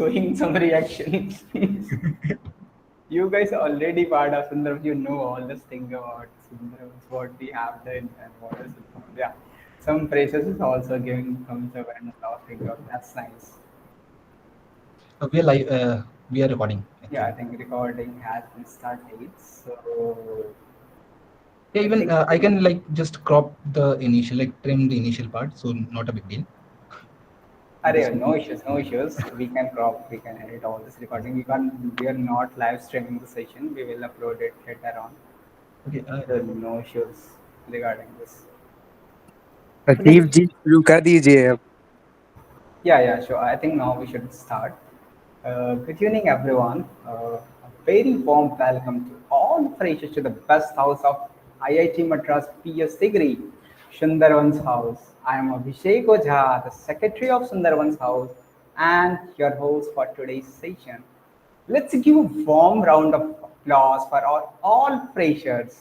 showing some reaction. You guys are already part of Sundarbans. You know all this thing about Sundarbans, what we have done and what is Sundarbans. Yeah, some precious is also giving thumbs up and laughing up. That's nice. We are live. We are recording Yeah, I actually. think recording has been started. So Yeah, I even think I can like just crop the initial, like trim the initial part, so not a big deal. This Arey, would no be issues, no issues. We can crop, we can edit all this recording. We are not live streaming the session. We will upload it later on. okay. So no issues regarding this. Okay. अजीब जी शुरू कर दीजिए अब. Yeah, sure. I think now we should start. Good evening, everyone. A very warm welcome to all freshers to the best house of IIT Madras PS degree, Sundarbans House. I am Abhishek Ojha, the secretary of Sundarbans House, and your host for today's session. Let's give a warm round of applause for all freshers.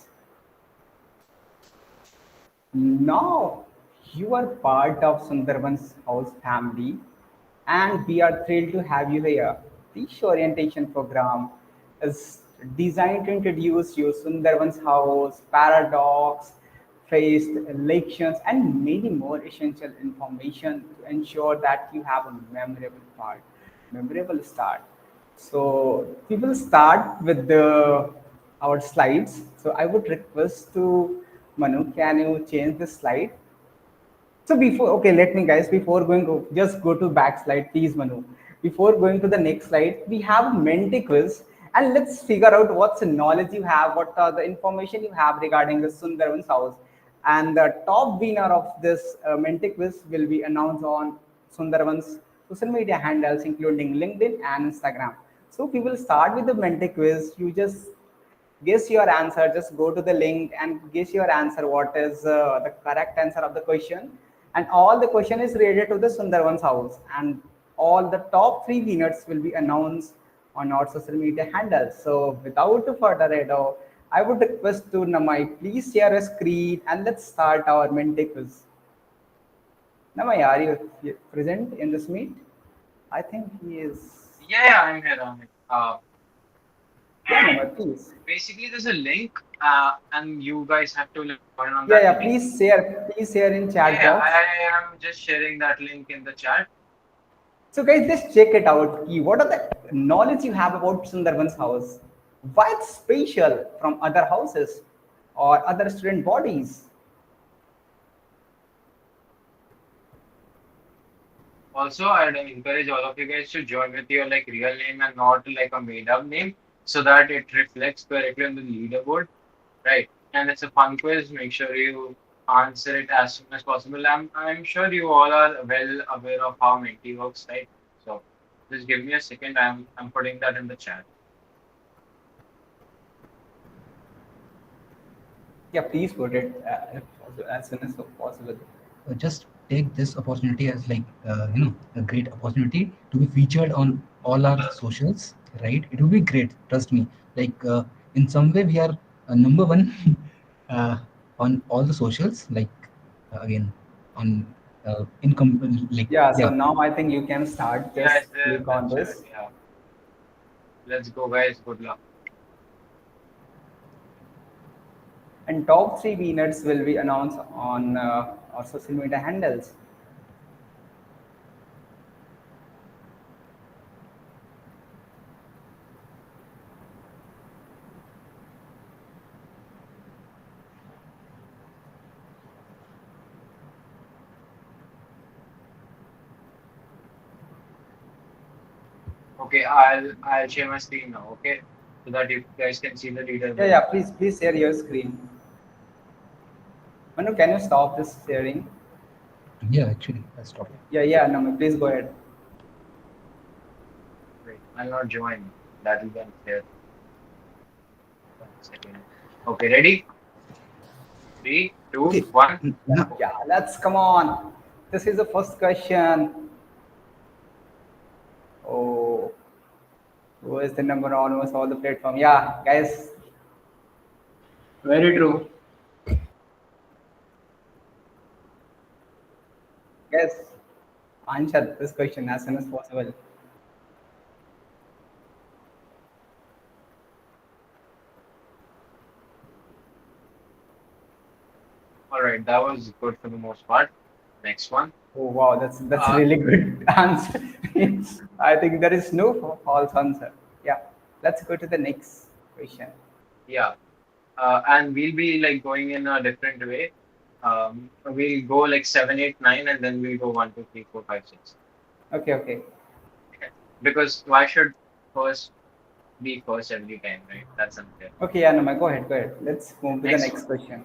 Now you are part of Sundarbans House family, and we are thrilled to have you here. This orientation program is designed to introduce you Sundarbans House, paradox, faced elections, and many more essential information to ensure that you have a memorable start. So we will start with the our slides. So I would request to Manu, can you change the slide? So before, okay, let me guys, before going, just go to back slide, please, Manu. Before going to the next slide, we have a Menti quiz, and let's figure out what's the knowledge you have, what are the information you have regarding the Sundarbans house. And the top winner of this Menti quiz will be announced on Sundarbans social media handles, including LinkedIn and Instagram. So we will start with the Menti quiz. You just guess your answer, just go to the link and guess your answer, what is the correct answer of the question. And all the question is related to the Sundarbans house, and all the top three winners will be announced on our social media handles. So without further ado, I would request to Namai, please share a screen and let's start our Menti quiz. Namai, are you present in this meet? I think he is. Yeah, I'm here. I'm here. Yeah, Namai, please. Basically, there's a link, and you guys have to like join on Yeah, that yeah, link. please share in chat Yeah, box. I am just sharing that link in the chat. So guys, just check it out. What are the knowledge you have about Sundarbans house? Why it's special from other houses or other student bodies? Also, I'd encourage all of you guys to join with your like real name and not like a made up name, so that it reflects correctly on the leaderboard, right? And it's a fun quiz. Make sure you answer it as soon as possible. I'm sure you all are well aware of how Menti works, right? So just give me a second. I'm putting that in the chat. Yeah, please put it as soon as possible. just take this opportunity as like a great opportunity to be featured on all our socials, right? It will be great. Trust me. Like in some way, we are number one uh, on all the socials. Like again on like Yeah, so yeah. now I think you can start. Yes, Just click on that's it. this. Yeah. Let's go, guys. Good luck. And top three winners will be announced on our social media handles. Okay, I'll share my screen now. Okay, so that you guys can see the leaderboard. Yeah, please share your screen. Manu, can you stop this sharing? Yeah, actually, I stopped. Yeah, Nami, please go ahead. Wait, I'll not join. That will be unfair. 1 second. Okay, ready? Three, two, Okay, one. now Yeah, let's come on. This is the first question. Oh, who is the number on almost all the platform? Yeah, guys, very true. Guys, answer this question as soon as possible. All right, that was good for the most part. Next one. Oh wow, that's Uh, really good answer. I think there is no false answer. Yeah, let's go to the next question. yeah. And we'll be like going in a different way. We'll go like seven, eight, nine, and then we'll go one, two, three, four, five, six. Okay, okay, Okay. Because why should first be first every time, right? That's unfair. okay. Yeah, no, go ahead, go ahead. Let's move to the Next next one. question.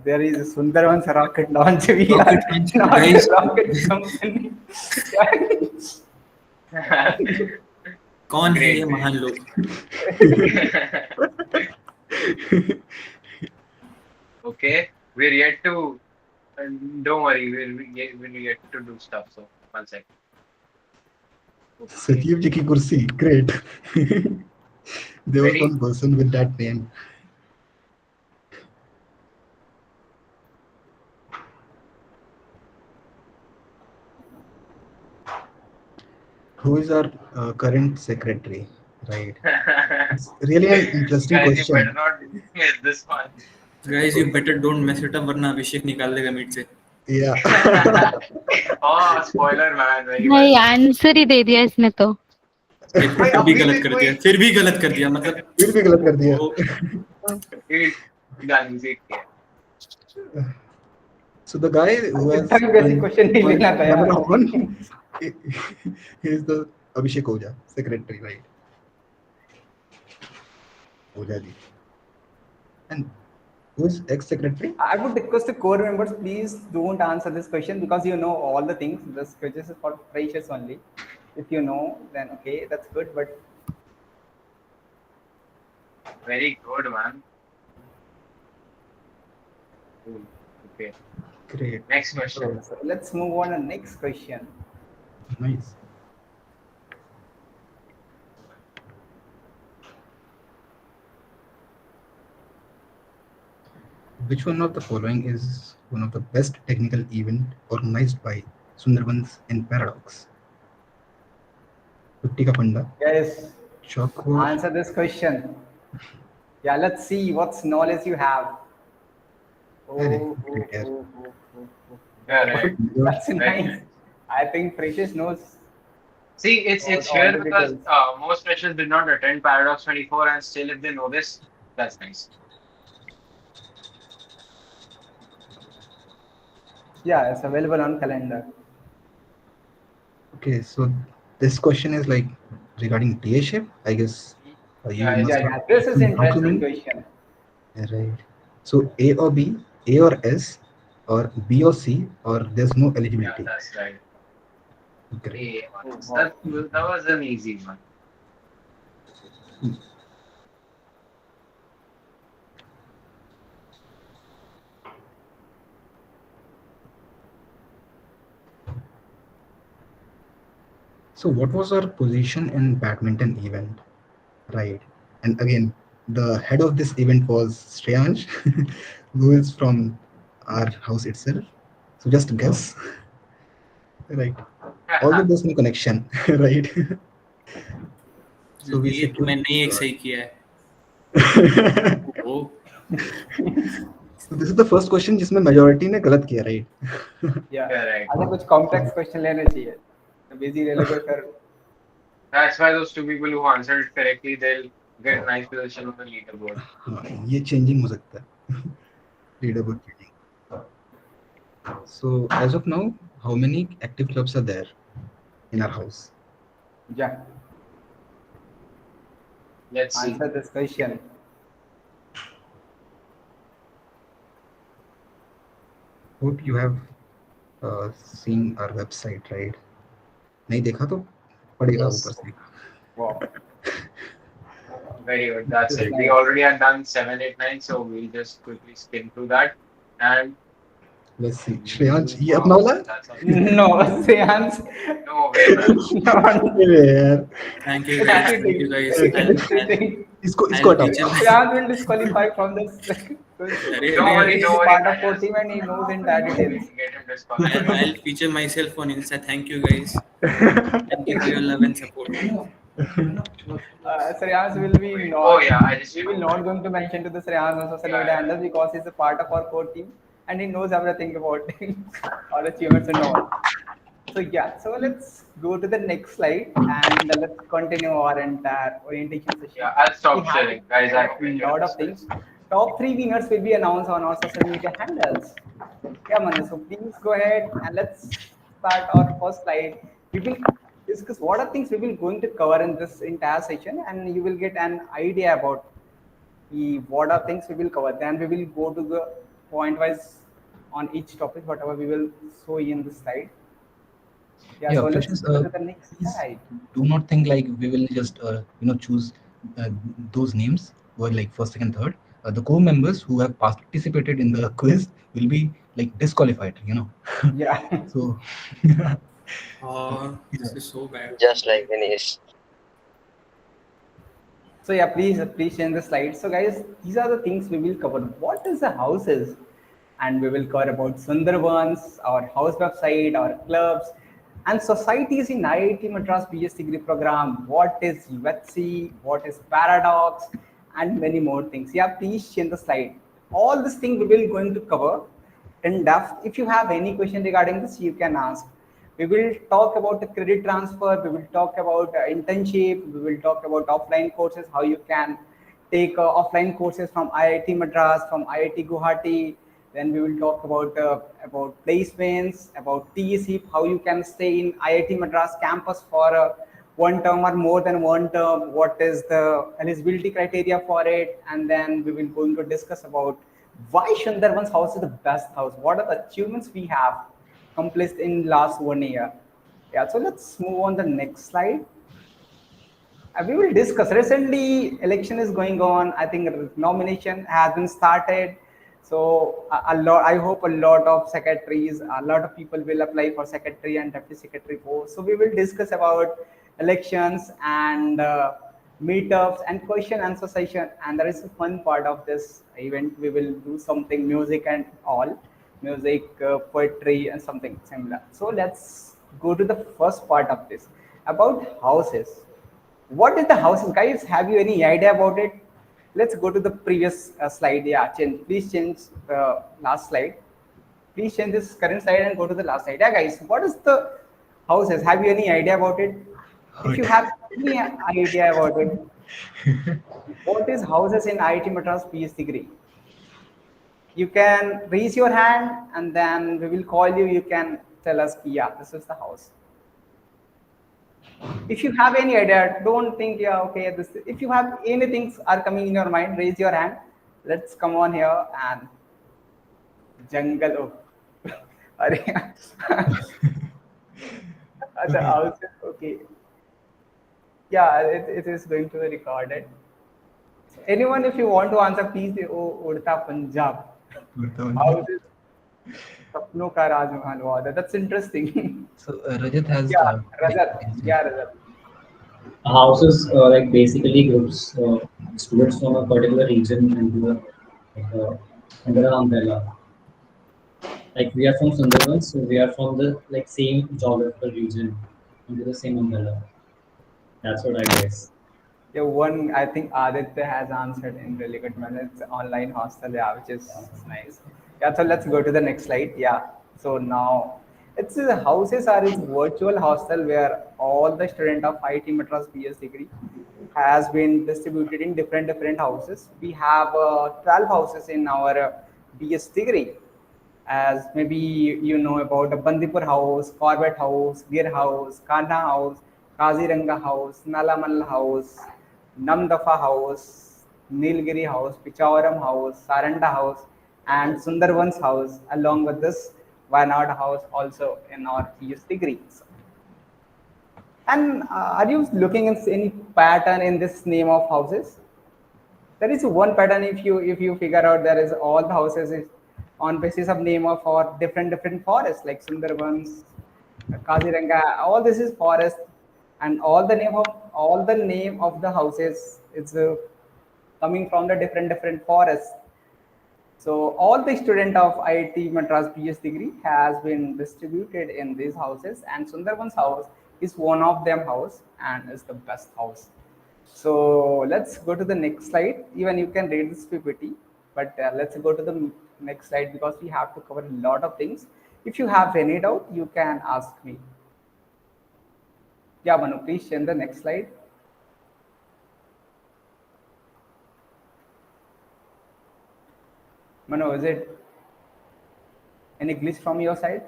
There is a Sundarbans rocket launch. We are Rocket launch, not a guys. rocket company. कौन है Great, ये great. महान लोग? Okay, we're yet to. Don't worry, we're yet to do stuff. So one sec. Okay, Satyam ji ki kursi, great. There was ready? one person with that name. Who is our current secretary? Right. It's really an interesting Guys, you better question. not miss this one. Guys, you better don't mess it up वरना अभिषेक निकाल देगा meet से. Yeah. Oh, spoiler man, very well. भाई answer ही दे दिया इसने तो. देखो भाई फिर भी अभी गलत भी कर कोई दिया. फिर भी गलत कर दिया मतलब फिर भी गलत कर दिया. वो ये गाली से किया. So the guy who has इतना भी basic question नहीं point लेना था number यार. one, he is the Abhishek Oja, secretary, right? Oja ji. And who is ex-secretary? I would request the core members, please don't answer this question because you know all the things. This question is for freshers only. If you know, then okay, that's good. But Very good, man. Cool. Okay. Great. Next question. so let's move on to the next question. Nice. Which one of the following is one of the best technical event organized by Sundarbans in Paradox? Putti ka Panda, Yes, Chokwa, answer this question. Yeah, let's see what knowledge you have. Oh, Arey, oh, great, yeah. oh, oh, oh, oh. Yeah, right. That's Right, nice. right. I think Precious knows See, it's all fair the because details. most freshers did not attend Paradox 24, and still, if they know this, that's nice. Yeah, it's available on calendar. Okay, so this question is like regarding DA shift. I guess you Yeah, must Yeah, have yeah. This is some interesting document. question. Right. So A or B, A or S, or B or C, or there's no yeah, eligibility. that's right. Great. A Oh, honors. wow. That was an easy one. So what was our position in badminton event? Right. And again, the head of this event was Shreyansh, who is from our house itself. So just guess. Right. Although there's no connection, right? So we ये तो secured. मैंने ही एक सही किया है. वो So this is the first question जिसमें majority ने गलत किया, right? Yeah. Correct. अच्छा कुछ complex question लेने चाहिए. तो busy ले लोगे फिर. That's why those two people who answered it correctly, they'll get a nice position on the leaderboard. हाँ, ये changing हो सकता है. Leaderboard changing. So as of now, how many active clubs are there in our house? Yeah. Let's see. Answer this question. Hope you have seen our website, right? नहीं देखा तो पड़ेगा Yes. ऊपर से. Wow. Very good. That's This it. We slide. already had done 7, 8, 9, so we'll just quickly skim through that. And Let's see. Shreyansh, ये अपना wow, वाला है? that's awesome. No, Seance. No way, man. No, अरे यार, Thank you it's guys. Thank you cheating. guys. It's cheating. इसको I'll हटाओ. feature my. Seance will disqualify from this quiz. अरे Don't अरे Because worry, अरे. he is don't a worry, part of core Tejas. team and he knows entire details. We'll get him disqualified. I'll feature myself on Insta. Thank you guys. Thank you for your love and support. Shreyans will be Oh not. yeah, I just We will remembered. not going to mention to the Shreyans on social Yeah, media yeah. handles because he's a part of our core team and he knows everything about our achievements and all. So yeah, so let's go to the next slide and let's continue our entire orientation session. Yeah, I'll We stop have sharing, guys. I hope a you enjoyed lot this of quiz. things. Top three winners will be announced on our social media handles. Yeah, Manu. So please go ahead and let's start our first slide. We will discuss what are things we will going to cover in this entire session, and you will get an idea about what are things we will cover. Then we will go to the point wise on each topic, whatever we will show you in this slide. Yeah. Yeah, So let's freshers, go to the next please slide. do not think like we will just choose uh, those names who are like first, second, third. The core members who have participated in the quiz will be like disqualified. Yeah. So Oh, yeah. this is so bad. Just like Ganesh. So yeah, please change the slide. So guys, these are the things we will cover. What is a houses? And we will cover about Sundarbans, our house website, our clubs, and societies in IIT Madras BS degree program. What is UHC? What is paradox? And many more things. Yeah, please change the slide. All this thing we will going to cover in depth. If you have any question regarding this, you can ask. We will talk about the credit transfer. We will talk about internship. We will talk about offline courses, how you can take offline courses from IIT Madras, from IIT Guwahati. Then we will talk about placements, about TSEP, how you can stay in IIT Madras campus for 1 term or more than 1 term. What is the eligibility criteria for it? And then we will going to discuss about why Sundarbans house is the best house. What are the achievements we have accomplished in last 1 year? Yeah, so let's move on the next slide. We will discuss. Recently, election is going on. I think nomination has been started. So a lot. I hope a lot of secretaries, a lot of people will apply for secretary and deputy secretary post. So we will discuss about elections and meetups and question answer session. And there is a fun part of this event. We will do something music and all, music, poetry, and something similar. So let's go to the first part of this about houses. What is the house, guys? Have you any idea about it? Let's go to the previous slide. Yeah, please change the last slide. Please change this current slide and go to the last slide. Yeah, guys, what is the houses? Have you any idea about it? If you Hurt. have any idea about it, what is houses in IIT Madras PhD degree? You can raise your hand and then we will call you. You can tell us, yeah, this is the house. If you have any idea, don't think, yeah, okay, this. If you have anything are coming in your mind, raise your hand. Let's come on here and jungle. Oh, Arey. The house. Okay. Yeah, it is going to be recorded. Anyone, if you want to answer, please. Oh, Udta Punjab. Houses. Sapno ka Rajmahal. Wow, that's interesting. So Rajat has Yeah, like Rajat. Yeah, Rajat. Houses like basically groups students from a particular region under an umbrella. Like we are from Sundarbans, so we are from the like same geographical region under the same umbrella. That's what I guess. Yeah, one I think Aditya has answered in really good manner. It's online hostel, yeah, which is nice. Yeah, so let's go to the next slide. Yeah, so now it's houses are its virtual hostel where all the student of IIT Madras BS degree has been distributed in different houses. We have 12 houses in our BS degree, as maybe you know about the Bandipur House, Corbett House, Gir House, Kanha House, Kaziranga House, Nalamal House, Namdafa House, Nilgiri House, Pichauram House, Saranda House, and Sundarbans House, along with this Wayanad House also in our PhD degrees. And are you looking at any pattern in this name of houses? There is one pattern. If you figure out, there is all the houses is on basis of name of or different forests like Sundarbans, Kaziranga. All this is forest, and all the name of the houses is coming from the different forests. So all the student of IIT Madras BS degree has been distributed in these houses, and Sundarban's house is one of them house and is the best house. So let's go to the next slide. Even you can read this PPT, but let's go to the next slide because we have to cover a lot of things. If you have any doubt, you can ask me. Yeah, Manu, please share the next slide. Manu, is it any glitch from your side?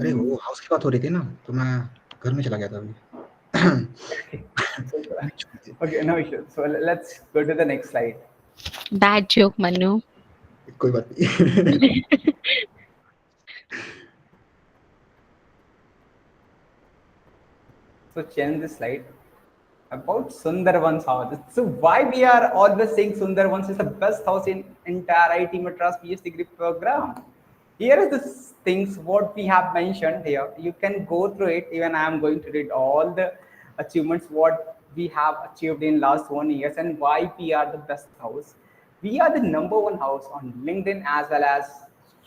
अरे वो house की बात हो रही थी ना, तो मैं घर में चला गया था अभी। Okay, no issue. So let's go to the next slide. Bad joke, Manu. कोई बात नहीं। So change the slide about Sundarbans house. So why we are always saying Sundarbans is the best house in entire IIT Madras PhD degree program? Here is the things what we have mentioned here. You can go through it. Even I am going to read all the achievements what we have achieved in last 1 years and why we are the best house. We are the number one house on LinkedIn as well as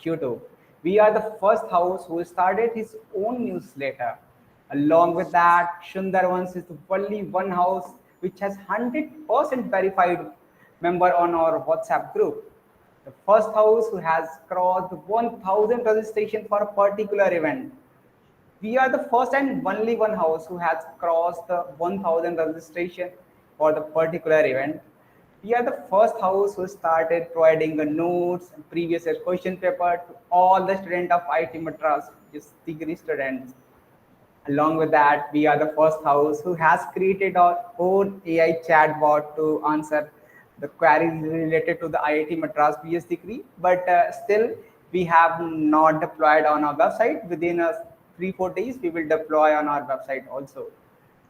YouTube. We are the first house who started his own newsletter. Along with that, Sundarbans is the only one house which has 100% verified member on our WhatsApp group. The first house who has crossed 1,000 registration for a particular event. We are the first and only one house who has crossed the 1,000 registration for the particular event. We are the first house who started providing the notes and previous year question paper to all the students of IIT Madras, just degree students. Along with that, we are the first house who has created our own AI chatbot to answer the queries related to the IIT Madras BS degree. But still, we have not deployed on our website. Within 3-4 days, we will deploy on our website also.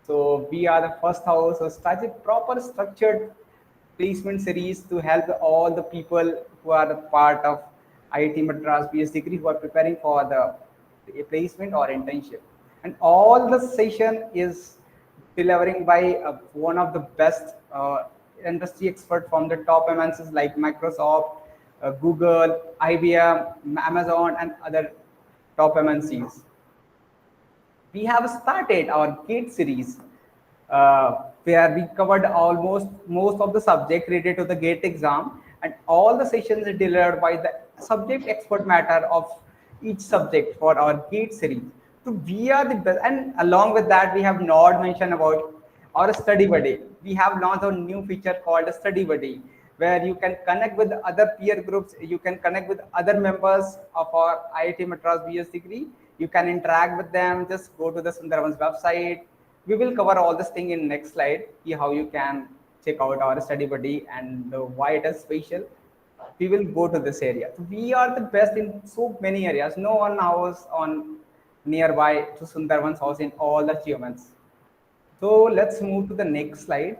So we are the first house who started proper structured placement series to help all the people who are the part of IIT Madras BS degree who are preparing for the placement or internship. And all the session is delivering by one of the best industry expert from the top MNCs like Microsoft, Google, IBM, Amazon, and other top MNCs. We have started our GATE series where we covered almost most of the subject related to the GATE exam, and all the sessions are delivered by the subject expert matter of each subject for our GATE series. So we are the best, and along with that, we have not mentioned about our study buddy. We have launched a new feature called a study buddy, where you can connect with other peer groups, you can connect with other members of our IIT Madras BS degree, you can interact with them. Just go to the Sundarbans website. We will cover all this thing in next slide, see how you can check out our study buddy and why it is special. We will go to this area. So we are the best in so many areas. No one house on nearby to Sundarbans house in all the achievements. So let's move to the next slide.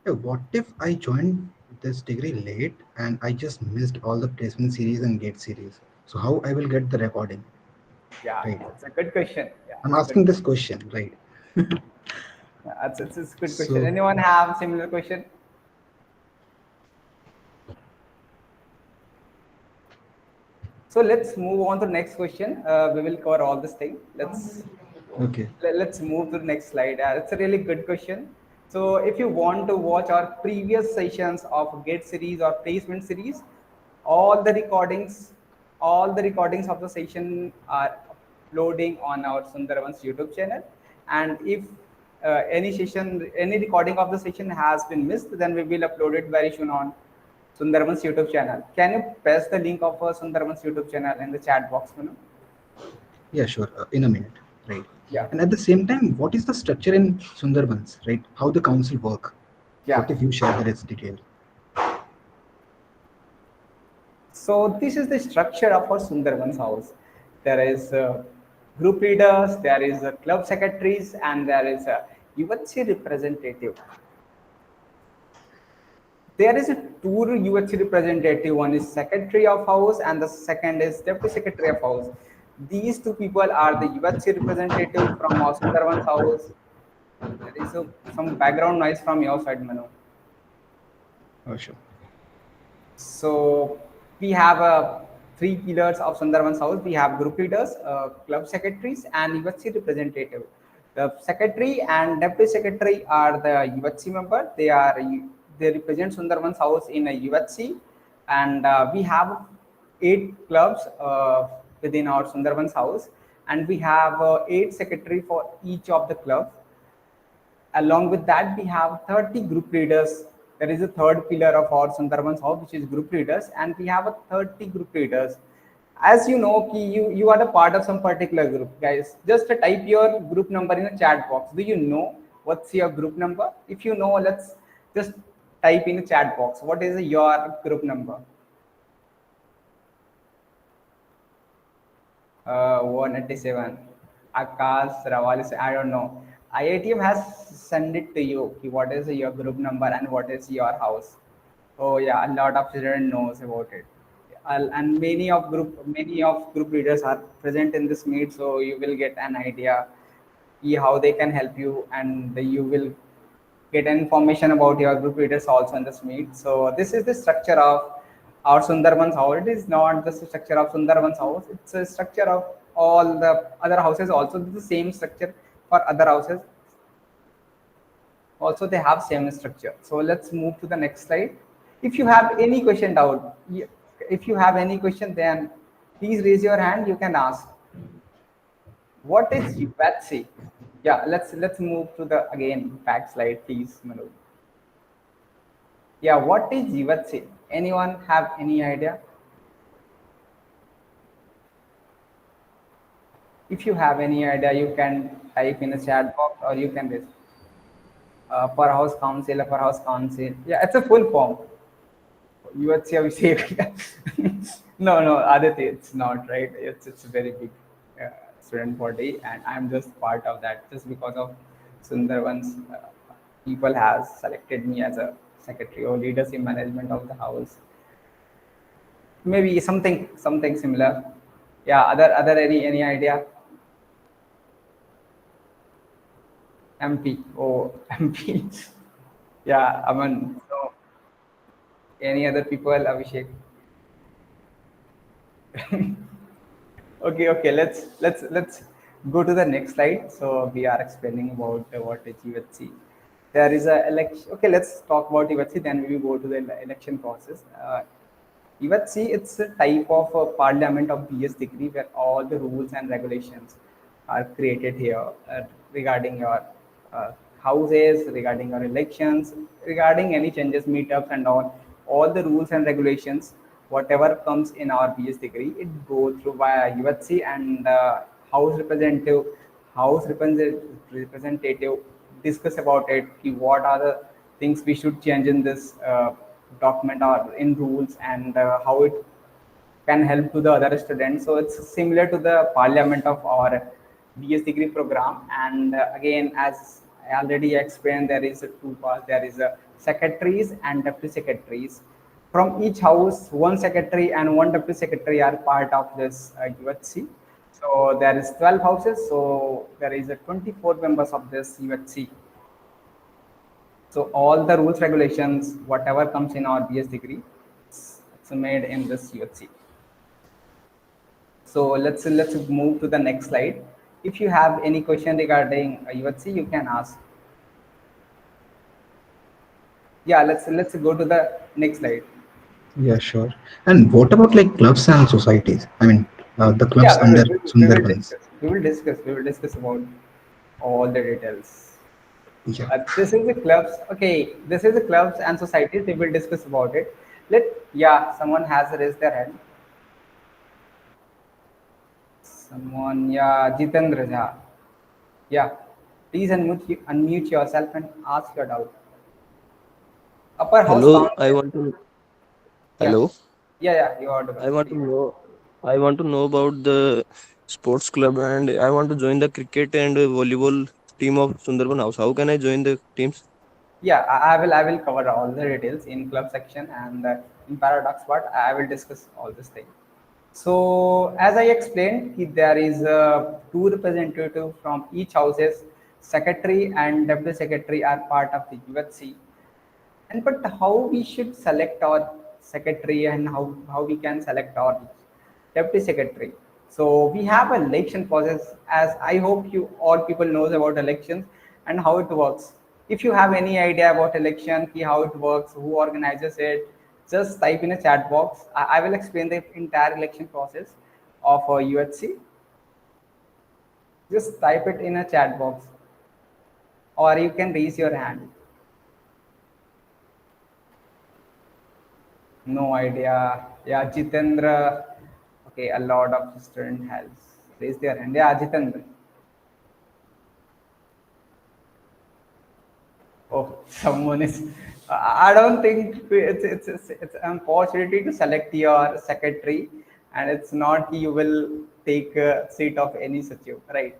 Hey, what if I joined this degree late and I just missed all the placement series and gate series? So how I will get the recording? Yeah, Right. it's a good question. Yeah, I'm it's a asking good, this question, right? yeah, it's a good question. So Anyone have similar question? So let's move on to the next question. We will cover all this thing. okay. Let's move to the next slide. It's a really good question. So if you want to watch our previous sessions of GATE series or placement series, all the recordings, all the recordings of the session are uploading on our Sundarbans YouTube channel. And if any recording of the session has been missed, then we will upload it very soon on Sundarbans YouTube channel. Can you paste the link of our Sundarbans YouTube channel in the chat box, Manu? Yeah, sure. In a minute, right? Yeah. And at the same time, what is the structure in Sundarbans, right? How the council work? Yeah. What if you share that as detail? So this is the structure of our Sundarbans house. There is group leaders, there is club secretaries, and there is a UHC representative. There is a two UHC representative. One is secretary of house, and the second is deputy secretary of house. These two people are the UHC representative from our Sundarbans house. There is some background noise from your side, Manu. Oh, sure. So we have three pillars of Sundarbans house. We have group leaders, club secretaries, and UHC representative. The secretary and deputy secretary are the UHC member. They represent Sundarbans house in a UHC, and we have 8 clubs within our Sundarbans house, and we have 8 secretary for each of the clubs. Along with that, we have 30 group leaders. There is a third pillar of our Sundarbans house, which is group leaders, and we have a 30 group leaders. As you know, you are the part of some particular group, guys. Just type your group number in the chat box. Do you know what's your group number? If you know, let's just type in the chat box. What is your group number? 187. Akash Rawal, I don't know. IIT has sent it to you. What is your group number and what is your house? Oh yeah, a lot of students knows about it. And many of group leaders are present in this meet, so you will get an idea how they can help you, and you will get information about your group leaders also in this meet. So this is the structure of our Sundarbans house. It is not just the structure of Sundarbans house, it's a structure of all the other houses also. The same structure for other houses also, they have same structure. So let's move to the next slide. If you have any question doubt, if you have any question, then please raise your hand, you can ask. What is UHC? Yeah, let's move to the again back slide, please, Manu. Yeah, what is UHC? Anyone have any idea? If you have any idea, you can type in the chat box or you can raise. Per house council, per house council. Yeah, it's a full form. UHC Abhishek. No, Aditi, it's not right. It's a very big student body, and I'm just part of that. Just because of Sundarbans, people has selected me as a secretary or leadership management of the house. Maybe something similar. Yeah. Other any idea? MP. Oh, MP. Yeah, Aman. So, any other people, Abhishek? Okay. Let's go to the next slide. So we are explaining about what is UHC. There is a election. Okay, let's talk about UHC. Then we will go to the election process. UHC, it's a type of parliament of BS degree where all the rules and regulations are created here regarding your uh, houses, regarding your elections, regarding any changes, meetups, and all the rules and regulations, whatever comes in our BS degree, it goes through via UHC, and house representative, representative discuss about it. What are the things we should change in this document or in rules, and how it can help to the other students. So it's similar to the parliament of our BS degree program. And again, as I already explained, there is a two parts. There is a secretaries and deputy secretaries. From each house, one secretary and one deputy secretary are part of this UHC. So there is 12 houses. So there is a 24 members of this UHC. So all the rules, regulations, whatever comes in our BS degree, it's made in this UHC. So let's move to the next slide. If you have any question regarding UHC, you can ask. Yeah, let's go to the next slide. Yeah, sure. And what about like clubs and societies? I mean, the clubs Yeah, under we will Sundarbans. discuss. We will discuss about all the details. Yeah. This is the clubs. Okay, this is the clubs and societies. We will discuss about it. Yeah, someone has raised their hand. Someone, yeah, Jitendra Jha. Yeah, please unmute yourself and ask your doubt. Upper house Hello, I council. want to. Yeah, Hello, yeah, you're audible. I want to Please. know. I want to know about the sports club and I want to join the cricket and volleyball team of Sundarban House. How can I join the teams? Yeah, I will cover all the details in club section and in paradox part. I will discuss all this thing. So as I explained, there is two representative from each houses. Secretary and deputy secretary are part of the UHC. And but how we should select our secretary and how we can select our deputy secretary. So we have an election process, as I hope you all people knows about elections and how it works. If you have any idea about election, how it works, who organizes it, just type in a chat box. I will explain the entire election process of UHC. Just type it in a chat box, or you can raise your hand. No idea. Yeah, Jitendra. Okay, a lot of student has raised their hand. Yeah, Jitendra. Oh, someone is. I don't think it's an opportunity to select your secretary, and it's not you will take a seat of any such you, right?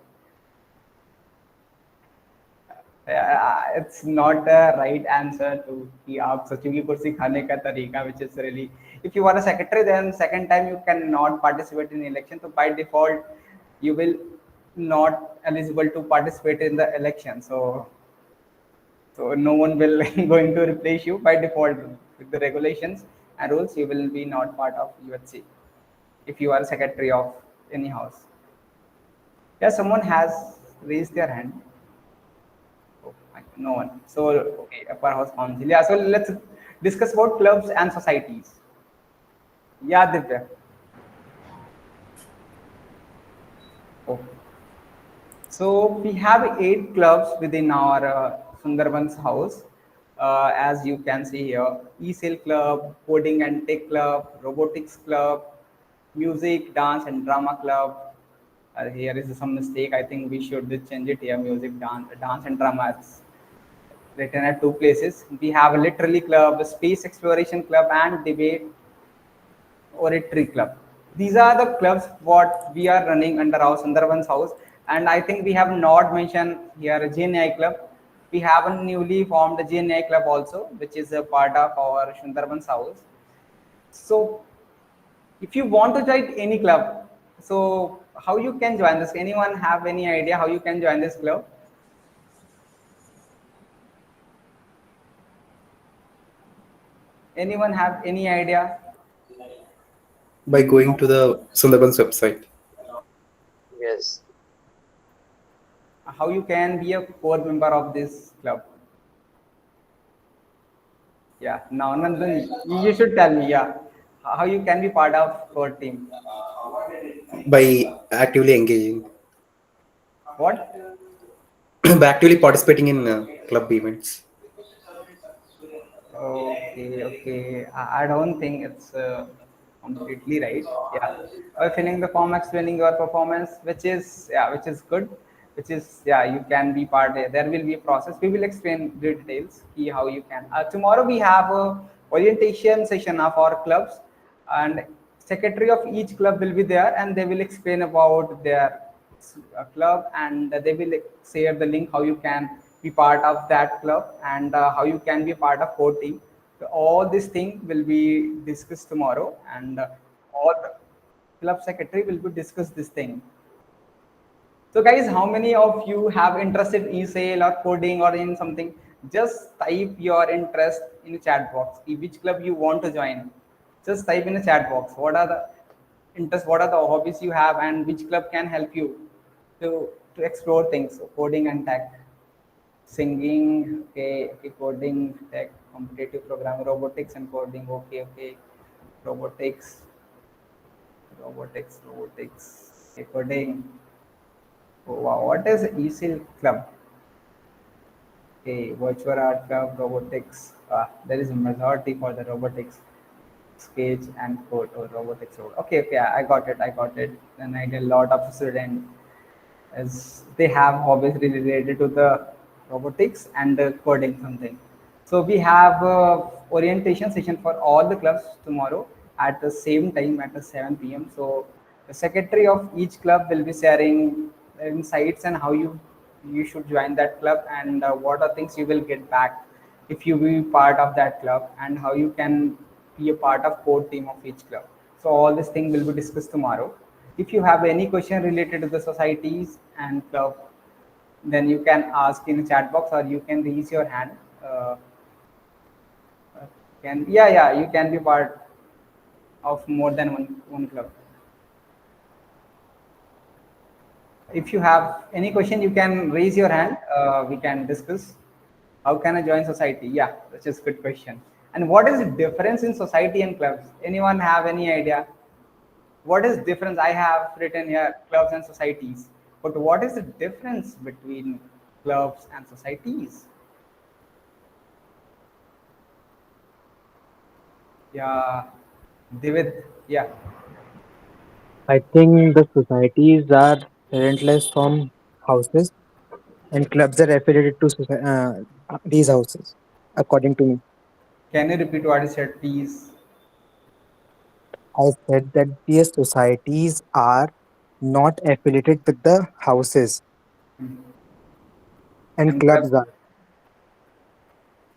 It's not the right answer to कि आप सचिव की कुर्सी खाने का तरीका, which is really, if you are a secretary then second time you cannot participate in election, so by default you will not eligible to participate in the election, so no one will going to replace you by default. With the regulations and rules you will be not part of UHC if you are secretary of any house. Yeah, someone has raised their hand. Oh, no one. So, okay, upper house council. Yeah, so let's discuss about clubs and societies. Yeah, Divya. Oh. So we have 8 clubs within our Sundarbans house. As you can see here, E-Sale Club, Coding and Tech Club, Robotics Club, Music, Dance and Drama Club. Here is some mistake. I think we should change it here. Music, dance and drama. It's written at 2 places. We have a literary club, space exploration club, and debate oratory club. These are the clubs what we are running under our Sundarbans house, and I think we have not mentioned here a GNI club. We have a newly formed GNI club also, which is a part of our Sundarbans house. So, if you want to join any club, so how you can join this? Anyone have any idea how you can join this club? Anyone have any idea by going to the Sundarbans website. Yes. how you can be a core member of this club? Yeah, now Nandan, you should tell me. Yeah, how you can be part of core team? By actively engaging, What? by actively participating in club events. Okay, okay. I don't think it's completely right. Yeah, by filling the form, explaining your performance, which is good, which is yeah, you can be part. There will be a process. We will explain the details. See how you can. Tomorrow we have a orientation session of our clubs, and secretary of each club will be there, and they will explain about their club, and they will share the link how you can be part of that club and how you can be part of core team. So all this thing will be discussed tomorrow, and all the club secretary will be discuss this thing. So guys, how many of you have interest in e-sale or coding or in something? Just type your interest in the chat box. Which club you want to join? Just type in the chat box. What are the interests? What are the hobbies you have, and which club can help you to explore things? So coding and tech, singing, okay, okay, coding, tech, competitive programming, robotics and coding. Okay, okay, robotics, robotics. Okay, coding. Oh, wow, what is e-sale club? Okay, virtual art club, robotics. There is a majority for the robotics, sketch and code or robotics. Okay, okay, I got it. I got it. And I get a lot of students as they have hobbies related to the robotics and the coding something. So we have orientation session for all the clubs tomorrow. at the same time at the 7 p.m. So the secretary of each club will be sharing insights and how you should join that club, and what are things you will get back if you be part of that club, and how you can be a part of core team of each club. So all this thing will be discussed tomorrow. If you have any question related to the societies and club, then you can ask in the chat box, or you can raise your hand. Uh, can Yeah, you can be part of more than one club. If you have any question, you can raise your hand. We can discuss. How can I join society? Yeah, that's just a good question. And what is the difference in society and clubs? Anyone have any idea? What is difference? I have written here clubs and societies, but what is the difference between clubs and societies? Yeah, David. Yeah. I think the societies are rentless from houses, and clubs are affiliated to these houses, according to me. Can you repeat what you said, please? I said that these societies are not affiliated with the houses, and And club? clubs are.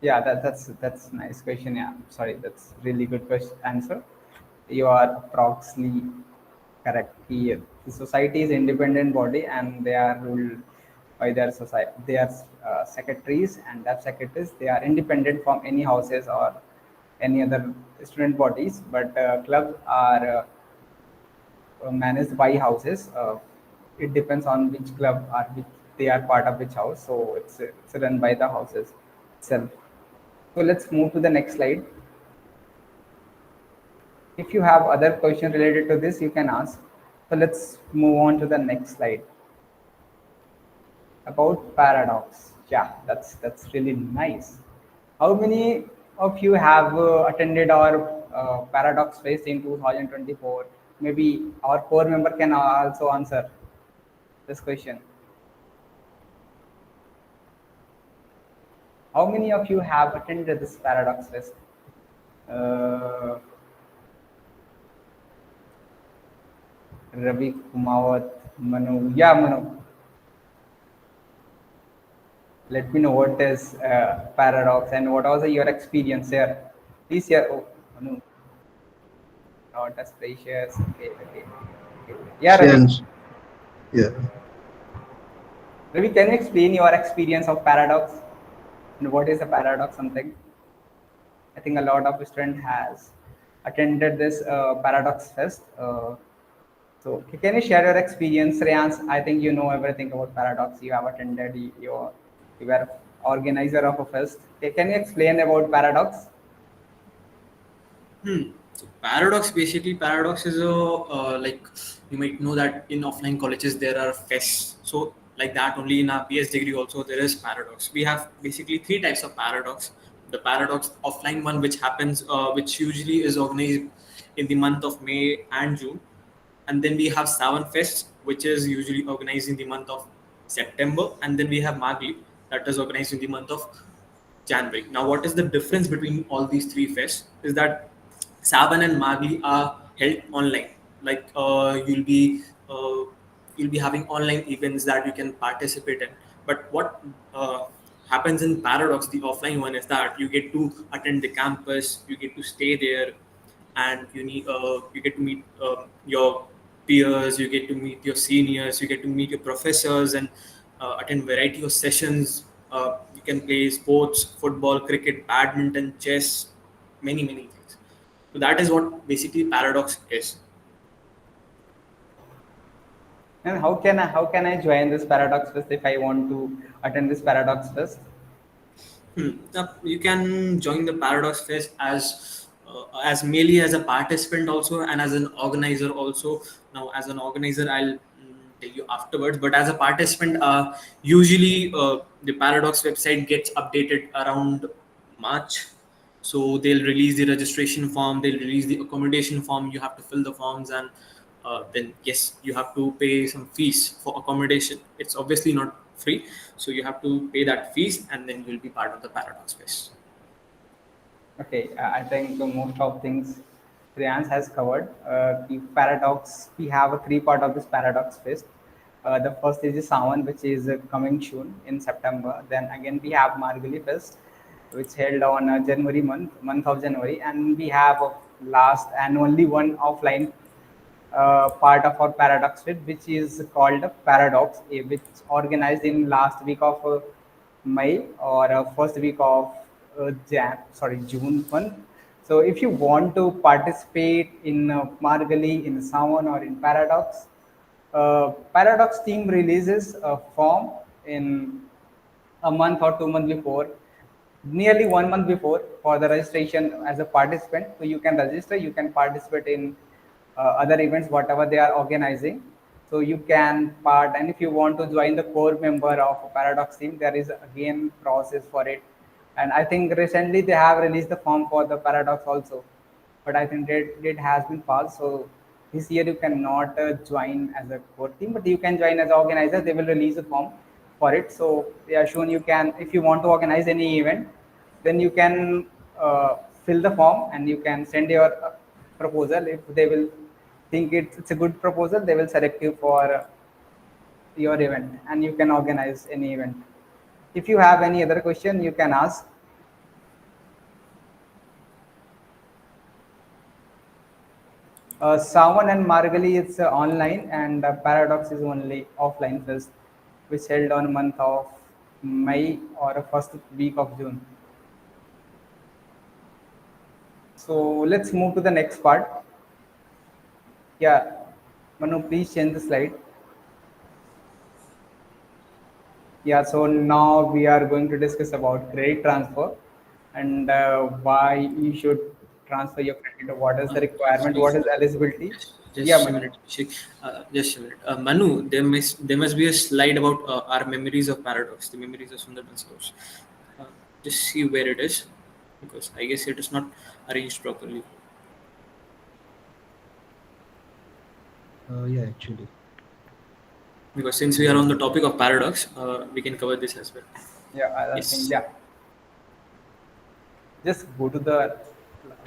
Yeah, that's nice question. Yeah, sorry, that's really good question answer. You are approximately correct here. The society is independent body, and they are ruled by their society. They are secretaries, and that secretaries, they are independent from any houses or any other student bodies. But clubs are managed by houses. It depends on which club or which they are part of which house. So it's run by the houses itself. So let's move to the next slide. If you have other question related to this, you can ask. So let's move on to the next slide about paradox. Yeah, that's really nice. How many of you have attended our paradox fest in 2024? Maybe our core member can also answer this question. How many of you have attended this paradox fest? Uh, Ravi Kumawat, Manu. Yeah, Manu. Let me know what is paradox and what was your experience here. Please share. Oh, Manu, not as precious. Okay, okay. Okay. Yeah, Ravi. And yeah, Ravi, can you explain your experience of paradox and what is a paradox? Something I think a lot of student has attended this paradox fest. So can you share your experience, Rayans? I think you know everything about paradox. You have attended. You were organizer of a fest. Okay, can you explain about paradox? So paradox, basically, paradox is a like you might know that in offline colleges there are fests. So like that, only in our PS degree also there is paradox. We have basically three types of paradox. The paradox offline one, which happens, which usually is organized in the month of May and June, and then we have Savan Fest, which is usually organized in the month of September, and then we have Magli, that is organized in the month of January. Now, what is the difference between all these three fests? Is that Saban and Magli are held online. Like you'll be having online events that you can participate in. But what happens in Paradox, the offline one, is that you get to attend the campus, you get to stay there, and you get to meet your peers, you get to meet your seniors, you get to meet your professors, and attend variety of sessions. You can play sports, football, cricket, badminton, chess, many things. So that is what basically Paradox is. And how can I join this paradox fest if I want to attend this paradox fest? Now, you can join the Paradox Fest as merely as a participant also, and as an organizer also. Now, as an organizer, I'll tell you afterwards. But as a participant, usually the Paradox website gets updated around March. So they'll release the registration form, they'll release the accommodation form. You have to fill the forms, and then yes, you have to pay some fees for accommodation. It's obviously not free, so you have to pay that fees, and then you'll be part of the Paradox Fest. Okay, I think most of things Priyansh has covered. The paradox, we have a three part of this paradox fest. The first is the Sawan, which is coming soon in September. Then again we have Margali Fest, which held on January month of January, and we have last and only one offline part of our paradox trip, which is called Paradox, which organized in last week of May or first week of June 1. So if you want to participate in Margali, in Sawan, or in Paradox, Paradox team releases a form in a month or 2 months before, nearly 1 month before, for the registration as a participant. So you can register, you can participate in other events whatever they are organizing. So you can part, and if you want to join the core member of a Paradox team, there is again process for it. And I think recently they have released the form for the Paradox also, but I think it has been passed. So this year you cannot join as a core team, but you can join as organizer. They will release a form for it. So yeah, soon you can, if you want to organize any event, then you can fill the form and you can send your proposal. If they will think it's a good proposal, they will select you for your event, and you can organize any event. If you have any other question, you can ask. Sawan and Margali is online, and Paradox is only offline fest, which held on month of May or first week of June. So let's move to the next part. Yeah, Manu, please change the slide. Yeah, so now we are going to discuss about credit transfer and why you should transfer your credit. What is the requirement? What is eligibility? Yeah, Just a Manu. minute, Abhishek. Just a minute. Manu, there must be a slide about our memories of Paradox, the memories of Sundarbans house. Just see where it is, because I guess it is not arranged properly. Yeah, actually. Because since we are on the topic of Paradox, we can cover this as well. Yeah, I think, Yes. yeah. Just go to the,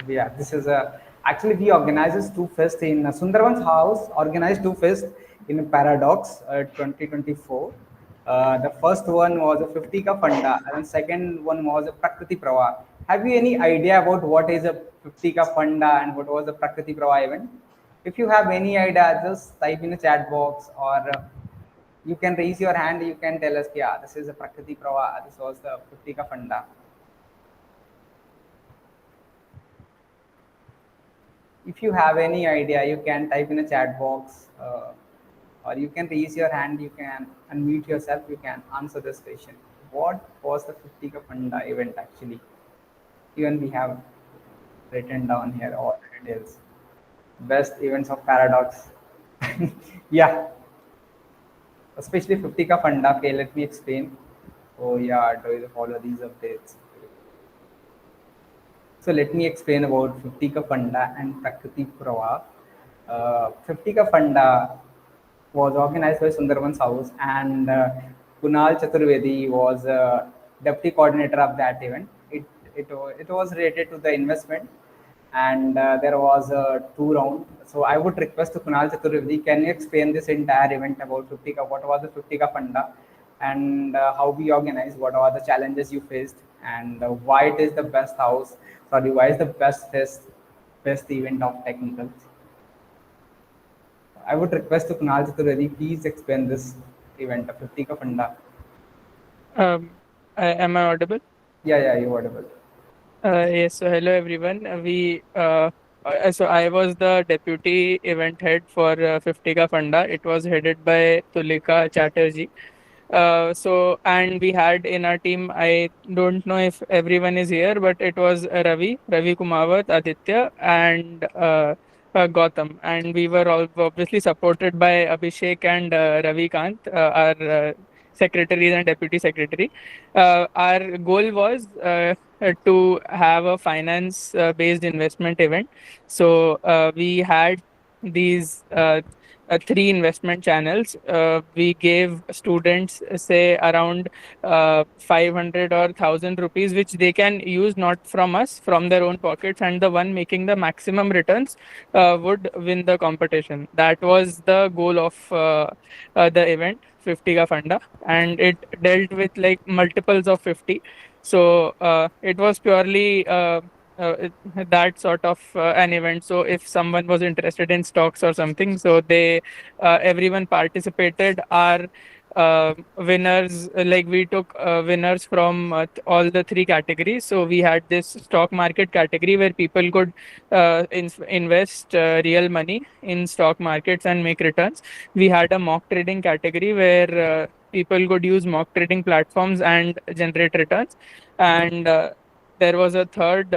yeah, this is a, actually we organizes two fest in Sundarbans house, organized two fest in Paradox 2024. The first one was a 50 ka funda, and second one was a Prakriti Prawa. Have you any idea about what is a 50 ka funda and what was the Prakriti Prawa event? If you have any idea, just type in the chat box, or you can raise your hand. You can tell us, yeah, this is a Prakriti Prawa, this was the 50 ka funda. If you have any idea, you can type in a chat box, or you can raise your hand, you can unmute yourself, you can answer this question. What was the 50 ka funda event actually? Even we have written down here all the details. Best events of Paradox. Yeah, especially 50 ka funda. Okay, let me explain. Oh yeah, do you follow these updates? So let me explain about 50 ka funda and Prakriti Prawa. 50 ka funda was organized by Sundarbans House, and Kunal Chaturvedi was deputy coordinator of that event. It was related to the investment, and there was a two round. So I would request to Kunal Chaturvedi, can you explain this entire event about 50 ka? What was the 50 ka funda, and how we organized? What are the challenges you faced, and why it is the best house? Sorry, why is the best event of technicals? I would request to Kunal Chaturvedi, please explain this event of 50 ka funda. Am I audible? Yeah, you're audible. Yes. So hello everyone. So I was the deputy event head for 50 Ka Funda. It was headed by Tulika Chatterjee. And we had in our team, I don't know if everyone is here, but it was Ravi Kumawat, Aditya, and Gautam. And we were all obviously supported by Abhishek and Ravi Kant, our secretaries and deputy secretary. Our goal was to have a finance based investment event. So we had these three investment channels. We gave students, say, around 500 or 1,000 rupees, which they can use not from us, from their own pockets, and the one making the maximum returns would win the competition. That was the goal of the event, 50 ka funda, and it dealt with like multiples of 50. So it was purely that sort of an event. So if someone was interested in stocks or something, so they everyone participated. Our winners, like we took winners from all the three categories. So we had this stock market category where people could invest real money in stock markets and make returns. We had a mock trading category where people could use mock trading platforms and generate returns. And there was a third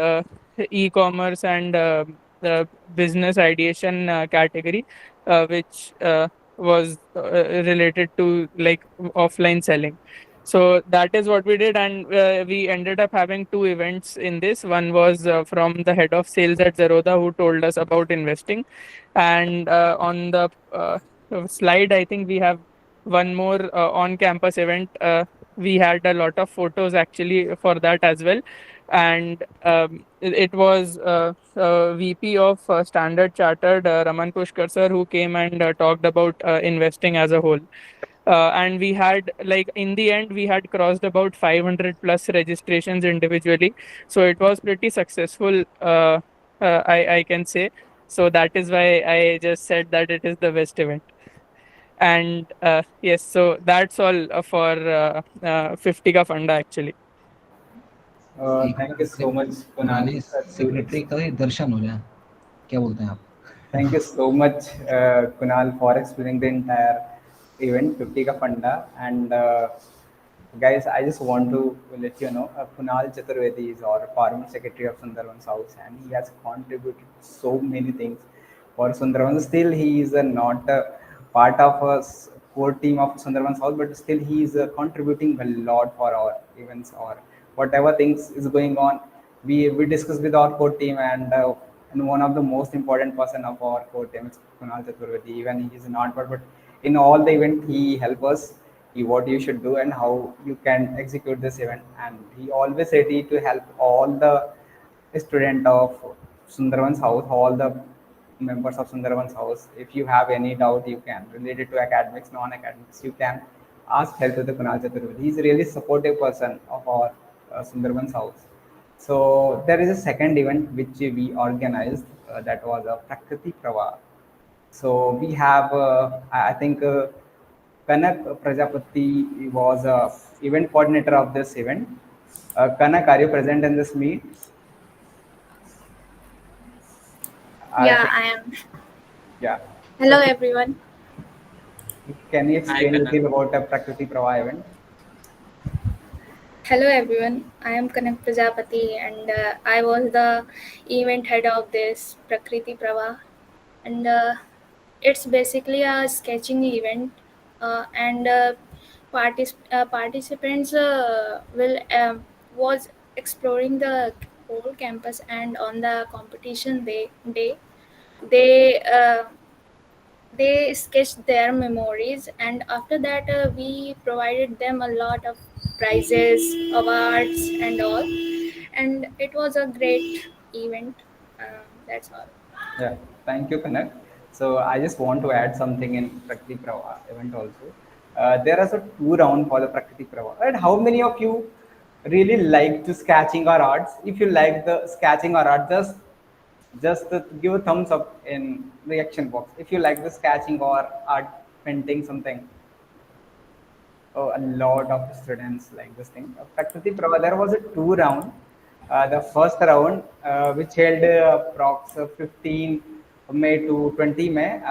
e-commerce and the business ideation category, which was related to like offline selling. So that is what we did, and we ended up having two events in this. One was from the head of sales at Zerodha, who told us about investing, and on the slide, I think we have one more on-campus event. We had a lot of photos actually for that as well, and it was VP of Standard Chartered, Raman Pushkar sir, who came and talked about investing as a whole. And we had, like, in the end, we had crossed about 500 plus registrations individually. So it was pretty successful, I can say. So that is why I just said that it is the best event. And yes, so that's all for 50 ka funda actually. एक Thank you so मतलब much, Kunal. पुराने secretary का ही दर्शन हो जाए, क्या बोलते हैं आप? Thank you so much, Kunal, for explaining the entire event, 50 ka funda. And guys, I just want to let you know, Kunal Chaturvedi is our former secretary of Sundarbans House, and he has contributed so many things for Sundarbans. Still, he is not part of a core team of Sundarbans House, but still he is contributing a lot for our events or whatever things is going on. We discuss with our core team, and one of the most important person of our core team is Kunal Chaturvedi. Even he is not, but in all the event he help us. What you should do and how you can execute this event, and he always ready to help all the student of Sundarbans House, all the members of Sundarbans House. If you have any doubt, you can related to academics, non-academics, you can ask help to the Kunal Chaturvedi. He's a really supportive person of our Sundarbans House. So there is a second event which we organized, that was a Prakriti Prava. So we have, I think, Kanak Prajapati was a event coordinator of this event. Kanak, are you present in this meet? I Yeah, think, I am. yeah. Hello, So everyone. can you Hi, explain a Kanak. little about a Prakriti Prava event? Hello, everyone. I am Kanak Prajapati, and I was the event head of this Prakriti Prava. And it's basically a sketching event, and participants will was exploring the whole campus. And on the competition day they sketched their memories, and after that we provided them a lot of prizes, awards, and all, and it was a great event. That's all. Yeah, thank you, Kanak. So I just want to add something in Prakriti Prava event also. There are also two round for the Prakriti Prava. And how many of you really like to sketching or arts? If you like the sketching or art, just give a thumbs up in reaction box. If you like the sketching or art, painting something. Oh, a lot of students like this thing. Prakriti Prava, there was a two round. The first round, which held approx 15 May to 20 May,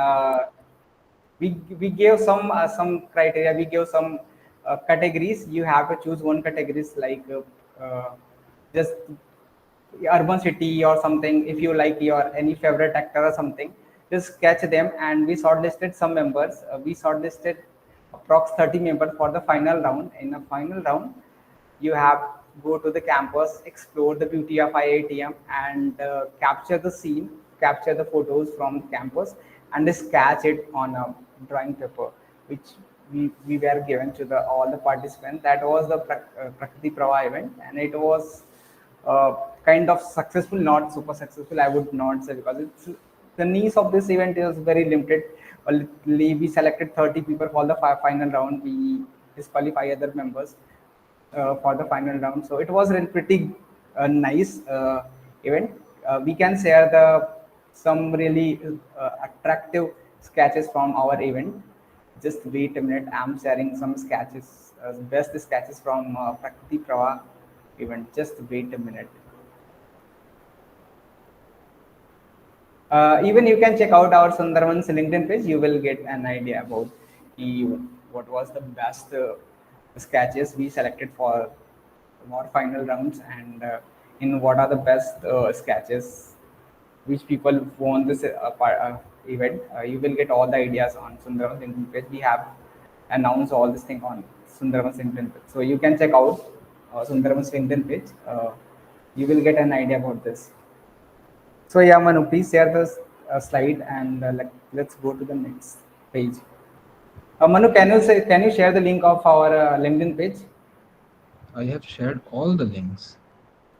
we gave some criteria. We gave some categories. You have to choose one categories like just urban city or something. If you like your any favorite actor or something, just catch them. And we shortlisted some members. We shortlisted approx 30 members for the final round. In the final round, you have go to the campus, explore the beauty of IITM, and capture the scene, capture the photos from campus, and sketch it on a drawing paper, which we were given to the all the participants. That was the Prakriti Prava event, and it was uh, kind of successful, not super successful, I would not say, because it's the niche of this event is very limited. Only we selected 30 people for the final round. We disqualify other members for the final round. So it was a pretty nice event. We can share the some really attractive sketches from our event. Just wait a minute. I'm sharing some sketches, best sketches from Prakriti Prava event. Just wait a minute. Even you can check out our Sundarbans LinkedIn page. You will get an idea about the, what was the best sketches we selected for our final rounds, and in what are the best sketches which people won this event. You will get all the ideas on Sundarbans LinkedIn page. We have announced all this thing on Sundarbans LinkedIn page, so you can check out Sundarbans LinkedIn page. You will get an idea about this. So yeah, Manu, please share this slide, and let's go to the next page. Manu, can you share the link of our LinkedIn page? I have shared all the links.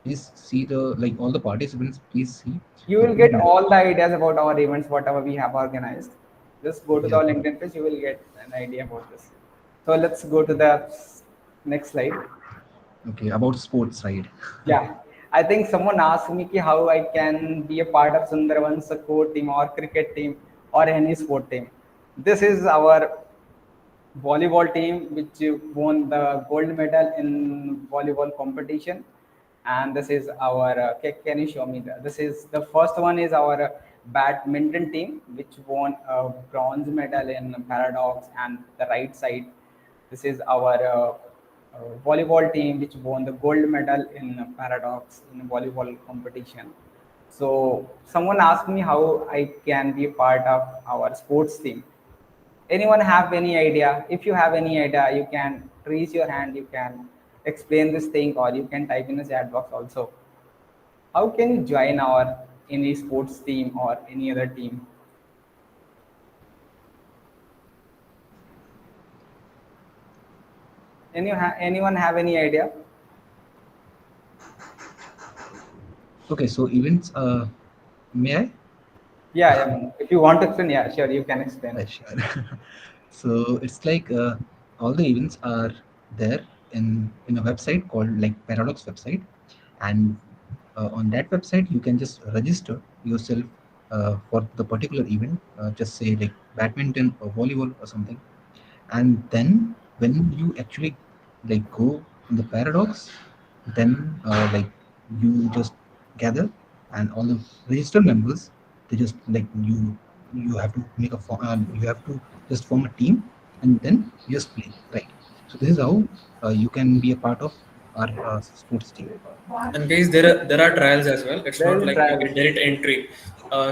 Please see the like all the participants. Please see. You will get all the ideas about our events, whatever we have organized. Just go to the Yeah. LinkedIn page. You will get an idea about this. So let's go to the next slide. Okay, about sports side. Yeah, I think someone asked me ki how I can be a part of Sundarbans core team or cricket team or any sport team. This is our volleyball team which won the gold medal in volleyball competition, and this is our can you show me this is the first one is our badminton team which won a bronze medal in paradox, and the right side, this is our volleyball team which won the gold medal in paradox in volleyball competition. So someone asked me how I can be a part of our sports team. Anyone have any idea? If you have any idea, you can raise your hand, you can explain this thing, or you can type in the chat box also. How can you join our any sports team or any other team? Anyone have any idea? Okay, so events. May I? Yeah, yeah. If you want to explain, yeah, sure, you can explain. Sure. So it's like all the events are there in a website called like Paradox website, and on that website you can just register yourself for the particular event. Just say like badminton or volleyball or something, and then when you actually like go in the Paradox, then like you just gather, and all the registered members, they just like you have to make a form, you have to just form a team, and then you just play, right? So this is how you can be a part of our sports team. And guys, there are trials as well. It's There not is like you trials. get direct entry.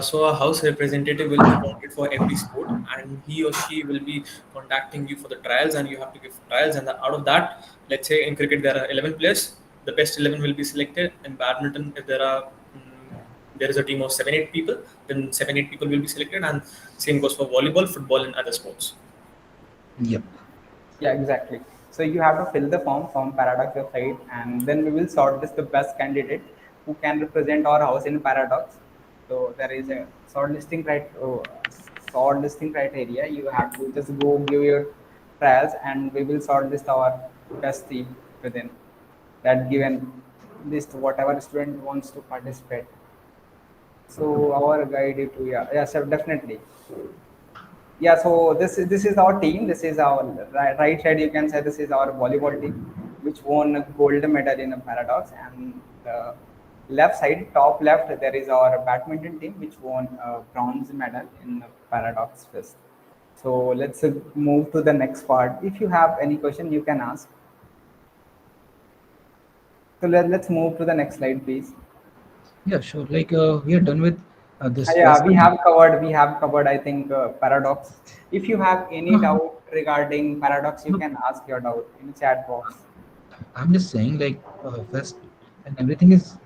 So a house representative will be appointed for every sport, and he or she will be contacting you for the trials, and you have to give trials. And out of that, let's say in cricket there are 11 players, the best 11 will be selected. In badminton, if there is a team of 7-8 people, then 7-8 people will be selected, and same goes for volleyball, football, and other sports. Yep. Yeah, exactly. So you have to fill the form from Paradox website, and then we will shortlist the best candidate who can represent our house in Paradox. So there is a shortlisting criteria. You have to just go give your trials, and we will shortlist our best team within that given list. Whatever student wants to participate. So our guide to, yeah, yeah, sir, definitely. Yeah, so this is our team. This is our right side, you can say this is our volleyball team which won a gold medal in a paradox, and the left side, top left, there is our badminton team which won a bronze medal in the paradox fest. So let's move to the next part. If you have any question, you can ask. So let's move to the next slide, please. Yeah, sure. Like we are done with this Yeah, first we one. have covered. We have covered, I think, paradox. If you have any No, doubt regarding paradox, you no, can ask your doubt in the chat box. I'm just saying like first and everything is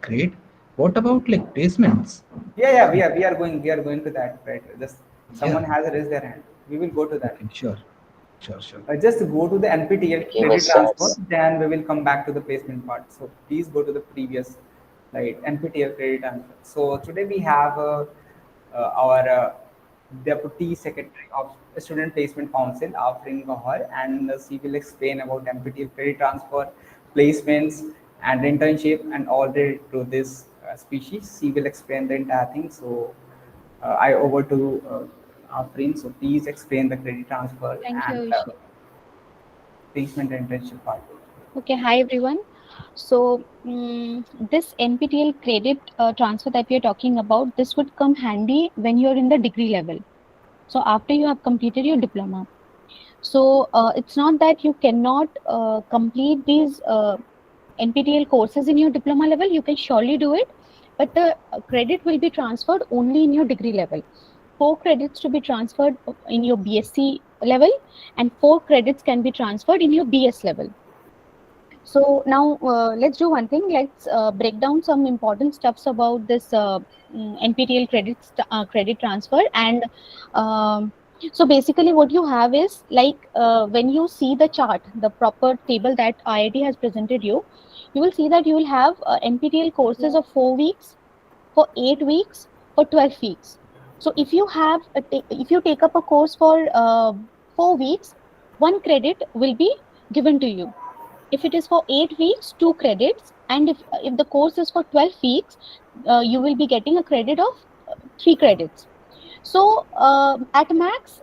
great. What about like placements? Yeah, yeah, we are going to that, right? Just Someone Yeah. has raised their hand. We will go to that. Okay. Sure. Sure. Sure. Just go to the NPTEL Give credit us transfer, chance. then we will come back to the placement part. So please go to the previous slide, NPTEL credit transfer. So today we have our Deputy Secretary of Student Placement Council, Afrin Gauhar, and she will explain about NPTEL credit transfer, placements, and internship, and all related to this species. She will explain the entire thing. So I over to Afrin. So please explain the credit transfer Thank you, and Abhishek. placement and internship part. Okay, hi everyone. So this NPTEL credit transfer that we are talking about, this would come handy when you're in the degree level. So after you have completed your diploma. So it's not that you cannot complete these NPTEL courses in your diploma level. You can surely do it, but the credit will be transferred only in your degree level. 4 credits to be transferred in your BSc level, and 4 credits can be transferred in your BS level. So now let's do one thing. Let's break down some important stuffs about this NPTEL credit transfer. And so basically, what you have is like when you see the chart, the proper table that IIT has presented you, you will see that you will have NPTEL courses of 4 weeks, for 8 weeks, for 12 weeks. So if you have if you take up a course for 4 weeks, 1 credit will be given to you. If it is for 8 weeks, 2 credits, and if the course is for 12 weeks, you will be getting a credit of 3 credits. So at max,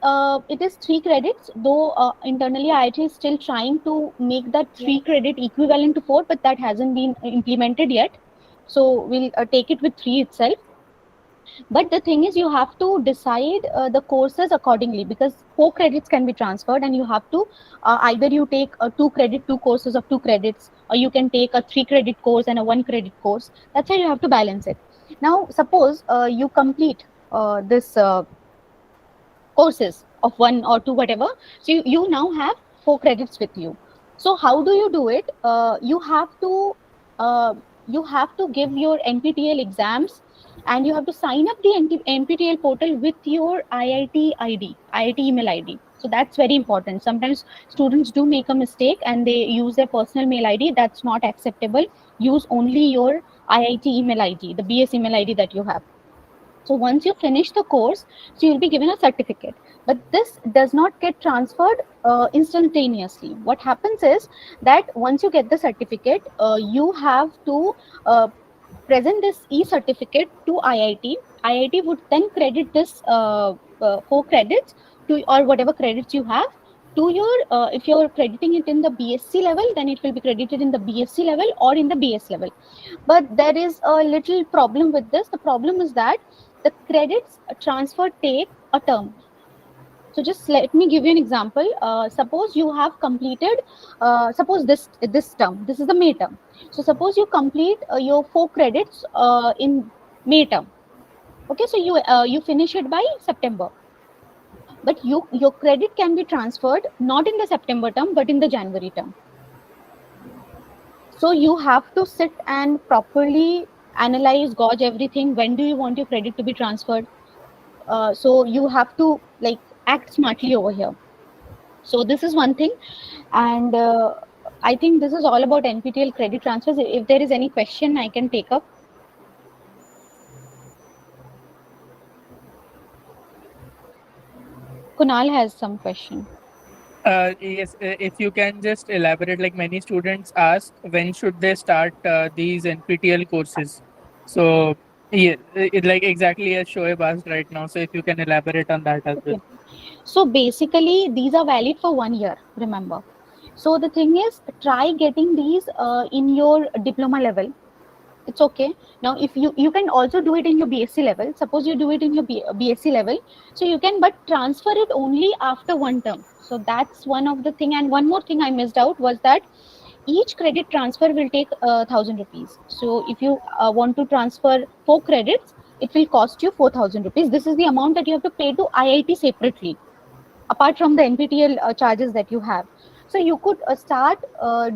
it is 3 credits, though internally IIT is still trying to make that 3 credit equivalent to 4, but that hasn't been implemented yet. So we'll take it with 3 itself. But the thing is, you have to decide the courses accordingly, because 4 credits can be transferred, and you have to either you take a 2 courses of 2 credits, or you can take a 3 credit course and a 1 credit course. That's how you have to balance it. Now, suppose you complete this courses of 1 or 2, whatever. So you now have 4 credits with you. So how do you do it? You have to give your NPTEL exams, and you have to sign up the NPTEL portal with your IIT ID, IIT email ID. So that's very important. Sometimes students do make a mistake and they use their personal mail ID. That's not acceptable. Use only your IIT email ID, the BS email ID that you have. So once you finish the course, so you'll be given a certificate. But this does not get transferred instantaneously. What happens is that once you get the certificate, you have to present this e-certificate to IIT. IIT would then credit this 4 credits to, or whatever credits you have, to your, if you're crediting it in the BSc level, then it will be credited in the BSc level or in the BS level. But there is a little problem with this. The problem is that the credits transfer take a term. So just let me give you an example. Suppose you have completed, suppose this term, this is the May term. So suppose you complete your 4 credits in May term. Okay, so you finish it by September. But your credit can be transferred not in the September term, but in the January term. So you have to sit and properly analyze, gauge everything. When do you want your credit to be transferred? So you have to like act smartly over here. So this is one thing, and I think this is all about NPTEL credit transfers. If there is any question, I can take up. Kunal has some question. Yes, if you can just elaborate, like many students ask, when should they start these NPTEL courses? So, yeah, like exactly as Shoaib asked right now. So, if you can elaborate on that as well. Okay. So basically, these are valid for 1 year. Remember. So the thing is, try getting these in your diploma level. It's okay. Now, if you can also do it in your BSc level. Suppose you do it in your BSc level, so you can, but transfer it only after 1 term. So that's one of the thing. And one more thing I missed out was that each credit transfer will take 1,000 rupees. So if you want to transfer 4 credits, it will cost you 4,000 rupees. This is the amount that you have to pay to IIT separately, apart from the NPTEL charges that you have. So you could start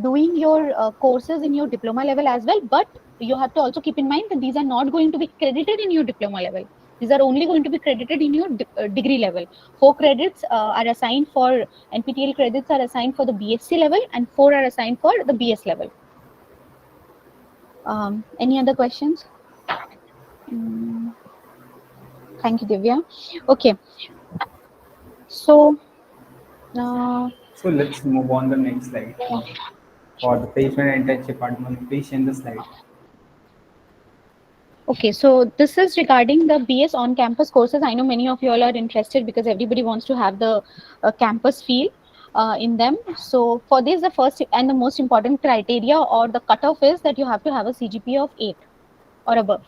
doing your courses in your diploma level as well, but you have to also keep in mind that these are not going to be credited in your diploma level. These are only going to be credited in your degree level. 4 credits are assigned for NPTEL credits are assigned for the BSc level, and 4 are assigned for the BS level. Any other questions? Thank you, Divya. Okay. So, So let's move on the next slide. For the placement and internship part, Manu, please change the slide. okay, so this is regarding the BS on-campus courses. I know many of you all are interested because everybody wants to have the campus feel in them. So for this, the first and the most important criteria or the cutoff is that you have to have a CGPA of 8 or above.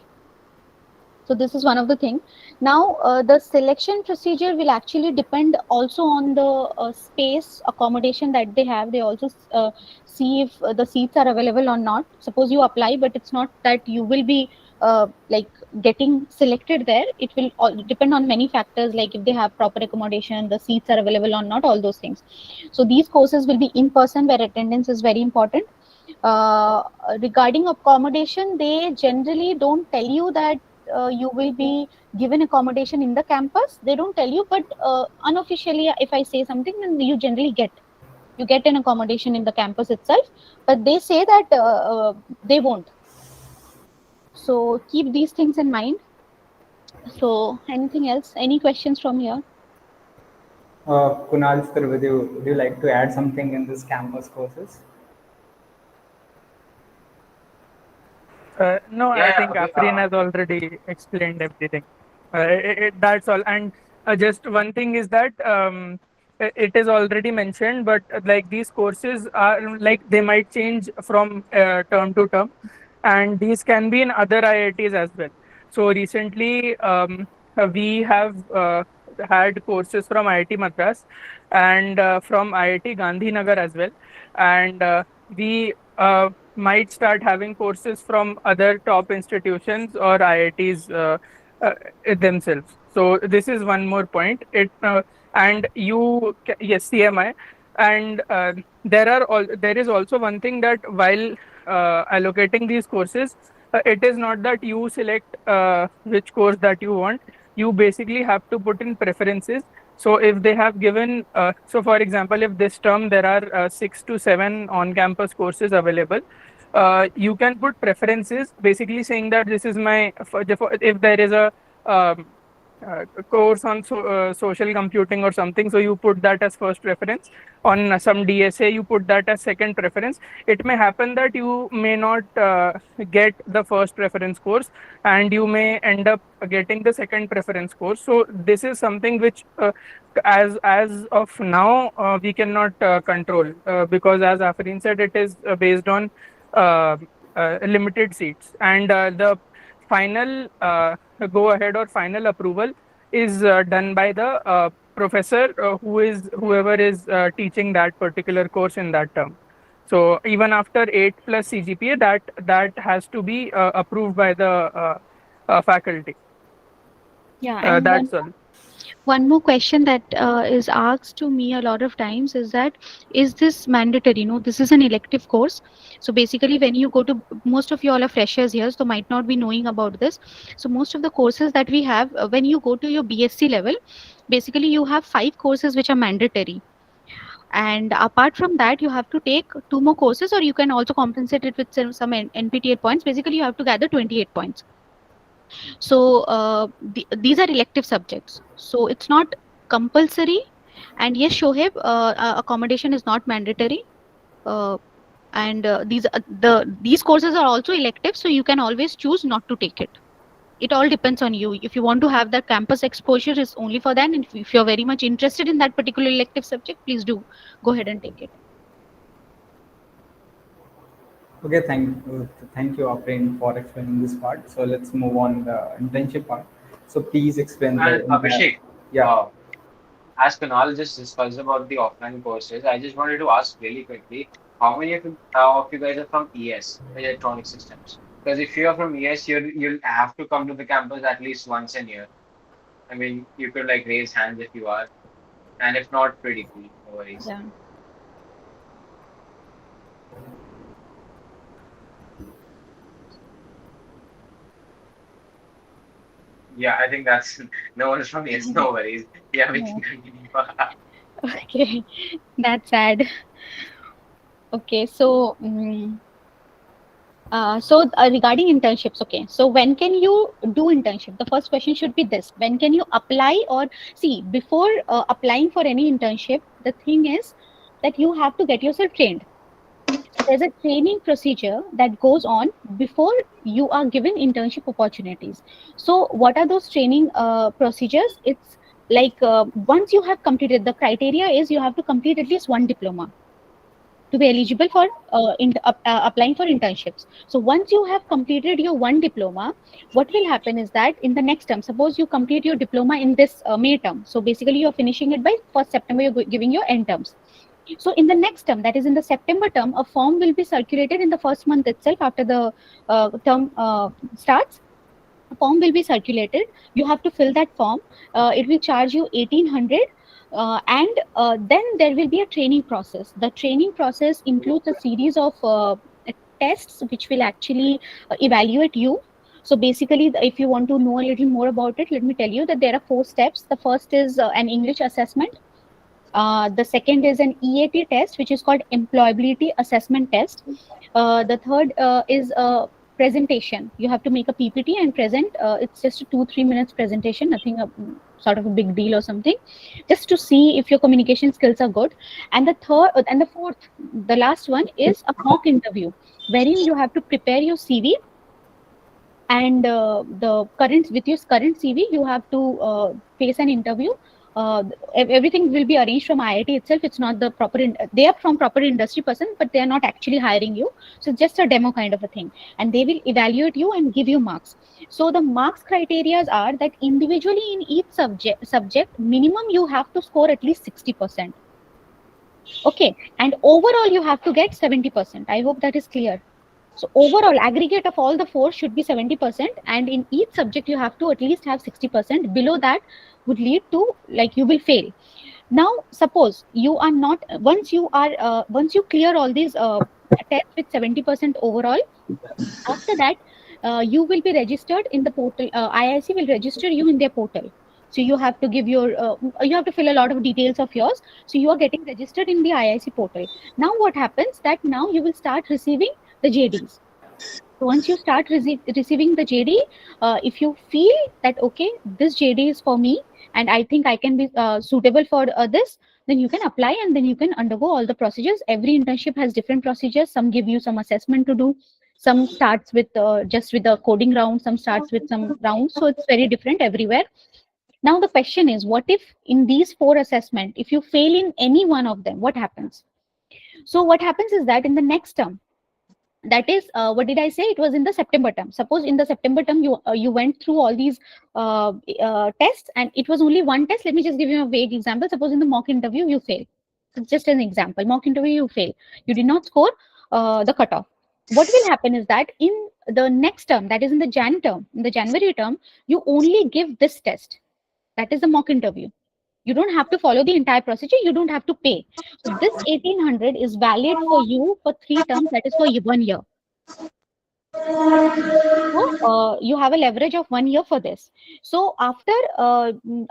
So this is one of the thing. Now the selection procedure will actually depend also on the space accommodation that they have. They also see if the seats are available or not. Suppose you apply, but it's not that you will be like getting selected there. It will all depend on many factors, like if they have proper accommodation, the seats are available or not, all those things. So these courses will be in person, where attendance is very important. Regarding accommodation, they generally don't tell you that you will be given accommodation in the campus. They don't tell you, but unofficially, if I say something, then you generally get an accommodation in the campus itself. But they say that they won't. So keep these things in mind. So anything else? Any questions from here? Kunal, sir, would you like to add something in this campus courses? No, I Yeah, think okay. Afreen has already explained everything. That's all. And just one thing is that it is already mentioned, but like these courses are like they might change from term to term, and these can be in other IITs as well. So recently, we have had courses from IIT Madras and from IIT Gandhinagar as well, and we might start having courses from other top institutions or IITs themselves. So this is one more point. And yes, CMI, and there is also one thing that while allocating these courses, it is not that you select which course that you want. You basically have to put in preferences. So if they have given, so for example, if this term there are 6 to 7 on-campus courses available, you can put preferences, basically saying that this is my, if there is a course on social computing or something, so you put that as first preference. On some DSA, you put that as second preference. It may happen that you may not get the first preference course, and you may end up getting the second preference course. So this is something which as of now we cannot control, because as Afreen said, it is based on uh, limited seats, and the final go ahead or final approval is done by the professor, whoever is teaching that particular course in that term. So even after 8 plus CGPA, that has to be approved by the faculty. Yeah, and That's all. one more question that is asked to me a lot of times is that, is this mandatory? No, this is an elective course. So basically, when you go to, most of you all are freshers here, so might not be knowing about this. So most of the courses that we have, when you go to your BSc level, basically you have 5 courses which are mandatory. And apart from that, you have to take 2 more courses, or you can also compensate it with some NPTEL points. Basically, you have to gather 28 points. So these are elective subjects. So it's not compulsory. And yes, Shoaib, accommodation is not mandatory. Uh, and these courses are also elective, so you can always choose not to take it. It all depends on you. If you want to have that campus exposure, is only for that. And if you're very much interested in that particular elective subject, please do go ahead and take it. Okay, thank you, Afreen, for explaining this part. So let's move on the internship part. So please explain the And entire. Abhishek, Yeah. as Kunal just discussed about the offline courses, I just wanted to ask really quickly, how many of you guys are from ES, Electronic Systems? Because if you are from ES, you'll have to come to the campus at least once a year. I mean, you could like raise hands if you are, and if not, pretty cool, no worries. Yeah. Yeah, I think that's no one's from yes, no worries. Yeah, we can No. continue. Okay, that's sad. Okay, so regarding internships, okay. So when can you do internship? The first question should be this: when can you apply? Or see, before applying for any internship, the thing is that you have to get yourself trained. So there's a training procedure that goes on before you are given internship opportunities. So what are those training procedures? It's like once you have completed, the criteria is you have to complete at least one diploma to be eligible for applying for internships. So once you have completed your one diploma, what will happen is that in the next term, suppose you complete your diploma in this May term. So basically you're finishing it by 1st September, you're giving your end terms. So in the next term, that is in the September term, a form will be circulated in the first month itself after the term starts. A form will be circulated. You have to fill that form. It will charge you 1800, and then there will be a training process. The training process includes a series of tests which will actually evaluate you. So basically, if you want to know a little more about it, let me tell you that there are 4 steps. The first is an English assessment. The second is an EAT test, which is called Employability Assessment Test. The third is a presentation. You have to make a PPT and present. It's just a 2-3 minutes presentation, nothing sort of a big deal or something, just to see if your communication skills are good. And the third and the fourth, the last one is a mock interview, wherein you have to prepare your CV, and the current with your current CV, you have to face an interview. Everything will be arranged from IIT itself. It's not the proper. They are from proper industry person, but they are not actually hiring you. So it's just a demo kind of a thing, and they will evaluate you and give you marks. So the marks criterias are that individually in each subject minimum you have to score at least 60%. Okay, and overall you have to get 70%. I hope that is clear. So overall aggregate of all the four should be 70%, and in each subject you have to at least have 60%. Below that would lead to, like, you will fail. Now suppose you are not, once you clear all these tests with 70% overall, after that you will be registered in the portal. IIC will register you in their portal. So you have to give your you have to fill a lot of details of yours. So you are getting registered in the IIC portal. Now what happens that now you will start receiving the JDs. So once you start receiving the JD, if you feel that okay, this JD is for me and I think I can be suitable for this, then you can apply and then you can undergo all the procedures. Every internship has different procedures. Some give you some assessment to do. Some starts with just with the coding round. Some starts with some rounds. So it's very different everywhere. Now the question is, what if in these 4 assessment, if you fail in any one of them, what happens? So what happens is that in the next term, that is what did I say, it was in the September term. Suppose in the September term you went through all these tests and it was only one test. Let me just give you a vague example. Suppose in the mock interview you fail. It's just an example. Mock interview you fail, you did not score the cutoff. What will happen is that in the next term, that is in the January term, you only give this test. That is the mock interview. You don't have to follow the entire procedure. You don't have to pay. So this 1800 is valid for you for 3 terms. That is for 1 year. So you have a leverage of 1 year for this. So after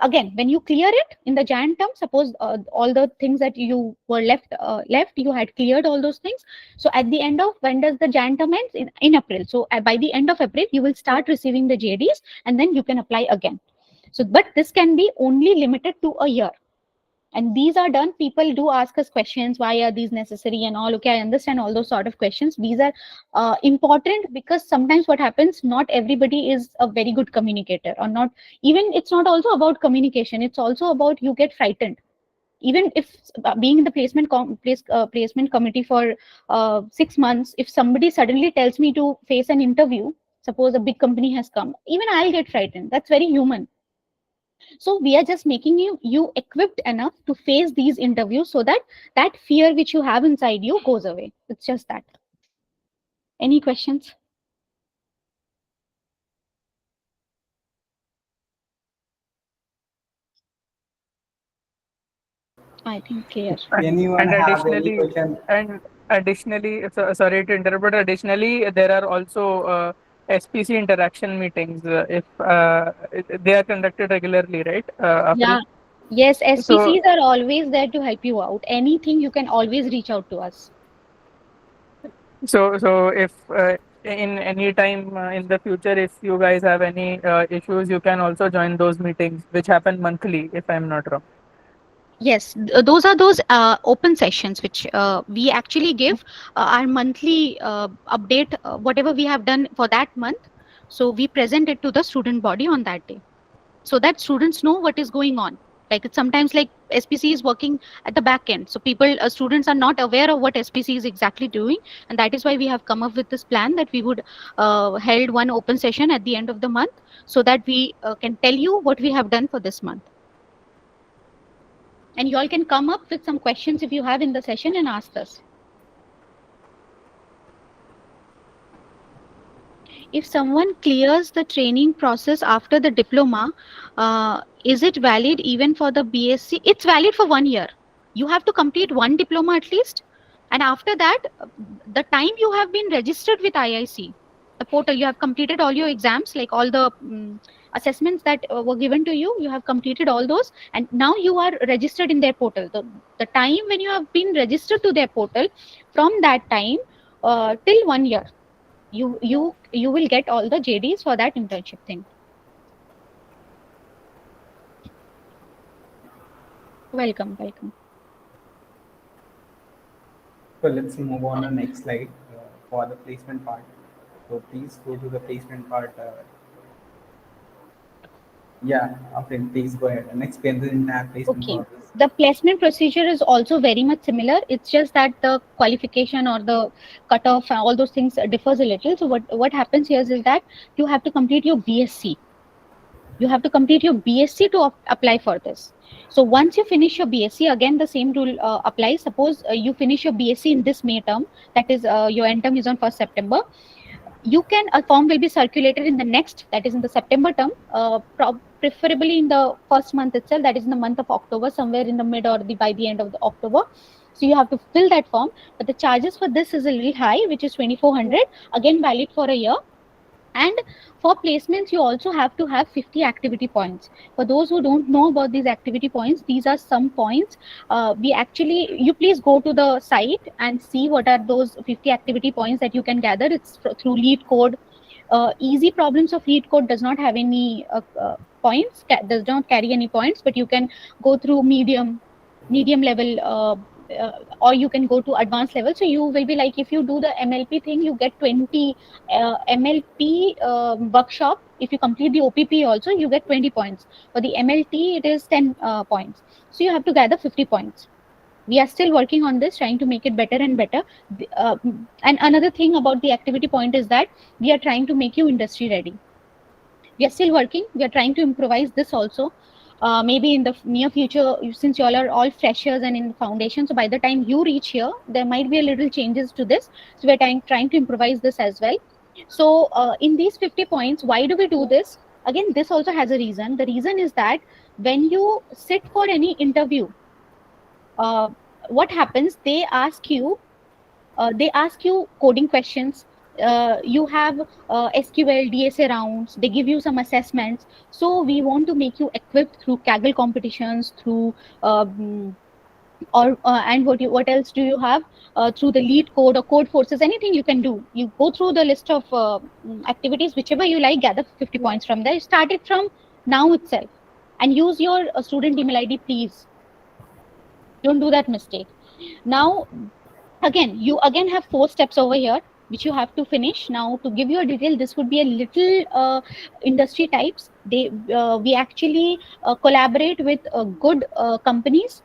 again, when you clear it in the Jan term, suppose all the things that you were left, you had cleared all those things. So at the end of, when does the Jan term ends? In April. So by the end of April, you will start receiving the JDs and then you can apply again. So, but this can be only limited to a year. And these are done, people do ask us questions, why are these necessary and all. Okay, I understand all those sort of questions. These are important because sometimes what happens, not everybody is a very good communicator, or not. Even it's not also about communication, it's also about you get frightened. Even if being in the placement committee for 6 months, if somebody suddenly tells me to face an interview, suppose a big company has come, even I'll get frightened. That's very human. So we are just making you equipped enough to face these interviews, so that that fear which you have inside you goes away. It's just that. Any questions? I think clear. Anyone And have any additionally, question? sorry to interrupt, but additionally, there are also SPC interaction meetings, if they are conducted regularly, right? Yeah. April? Yes, So, SPCs are always there to help you out. Anything you can always reach out to us. so if in any time in the future, if you guys have any issues, you can also join those meetings, which happen monthly, if I'm not wrong. Yes, those are those open sessions which we actually give our monthly update, whatever we have done for that month. So we present it to the student body on that day, so that students know what is going on. Like it's sometimes like SPC is working at the back end, so people, students are not aware of what SPC is exactly doing, and that is why we have come up with this plan that we would held one open session at the end of the month, so that we can tell you what we have done for this month. And you all can come up with some questions if you have in the session and ask us. If someone clears the training process after the diploma, is it valid even for the BSc? It's valid for 1 year. You have to complete one diploma at least. And after that, the time you have been registered with IIC, the portal, you have completed all your exams, like all the assessments that were given to you, you have completed all those. And now you are registered in their portal. The time when you have been registered to their portal, from that time till 1 year, you will get all the JDs for that internship thing. Welcome. So let's move on to the next slide for the placement part. So please go to the placement part. Yeah, okay, please go ahead and explain the entire placement Okay. process. The placement procedure is also very much similar. It's just that the qualification or the cutoff, all those things differs a little. So what happens here is that you have to complete your BSc. You have to complete your BSc to apply for this. So once you finish your BSc, again the same rule applies. Suppose you finish your BSc in this May term, that is your end term is on 1st September. You can, a form will be circulated in the next, that is in the September term, preferably in the first month itself, that is in the month of October, somewhere in the mid or by the end of the October. So you have to fill that form, but the charges for this is a little high, which is 2400, again valid for a year. And for placements, you also have to have 50 activity points. For those who don't know about these activity points, these are some points. You please go to the site and see what are those 50 activity points that you can gather. It's through lead code. Easy problems of lead code does not have any points, does not carry any points, but you can go through medium level, or you can go to advanced level. So you will be like, if you do the MLP thing, you get 20 MLP workshop. If you complete the OPP also, you get 20 points. For the MLT, it is 10 points. So you have to gather 50 points. We are still working on this, trying to make it better and better. And another thing about the activity point is that we are trying to make you industry ready. We are still working. We are trying to improvise this also. Maybe in the near future, since you all are all freshers and in the foundation, so by the time you reach here, there might be a little changes to this. So we're trying to improvise this as well. So in these 50 points, why do we do this? Again, this also has a reason. The reason is that when you sit for any interview, what happens? They ask you coding questions. You have SQL, DSA rounds. They give you some assessments. So we want to make you equipped through Kaggle competitions, through and what else do you have, through the lead code or code forces, anything you can do. You go through the list of activities, whichever you like, gather 50 points from there. Start it from now itself, and use your student email ID, please. Don't do that mistake. Now, again, you again have 4 steps over here which you have to finish. Now, to give you a detail, this would be a little industry types. We actually collaborate with good companies.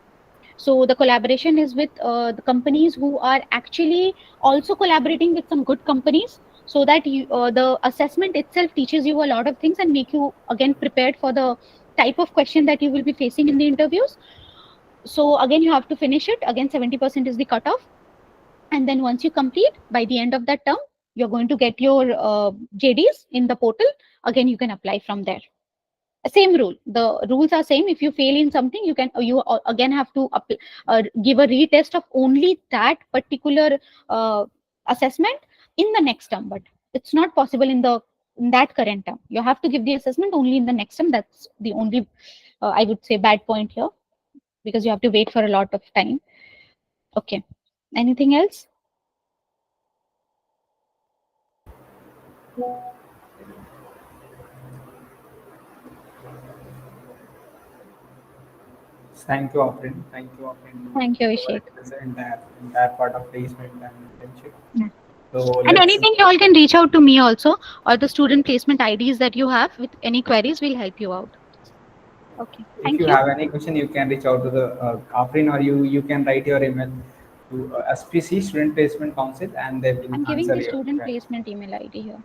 So the collaboration is with the companies who are actually also collaborating with some good companies, so that the assessment itself teaches you a lot of things and make you again prepared for the type of question that you will be facing in the interviews. So again, you have to finish it. Again, 70% is the cutoff. And then once you complete, by the end of that term, you're going to get your JDs in the portal. Again, you can apply from there. Same rule. The rules are same. If you fail in something, you again have to give a retest of only that particular assessment in the next term. But it's not possible in the in that current term. You have to give the assessment only in the next term. That's the only, I would say, bad point here, because you have to wait for a lot of time. Okay. Anything else? Thank you, Afrin. Thank you, Afrin, Thank you, to Abhishek. represent that part of placement and internship. Yeah. So And let's. anything, you all can reach out to me also, or the student placement IDs that you have. With any queries, we'll help you out. Okay. If you Thank you. have any question, you can reach out to the Afrin, or you can write your email to SPC Student Placement Council, and they will I'm giving answer the your student query. placement email ID here.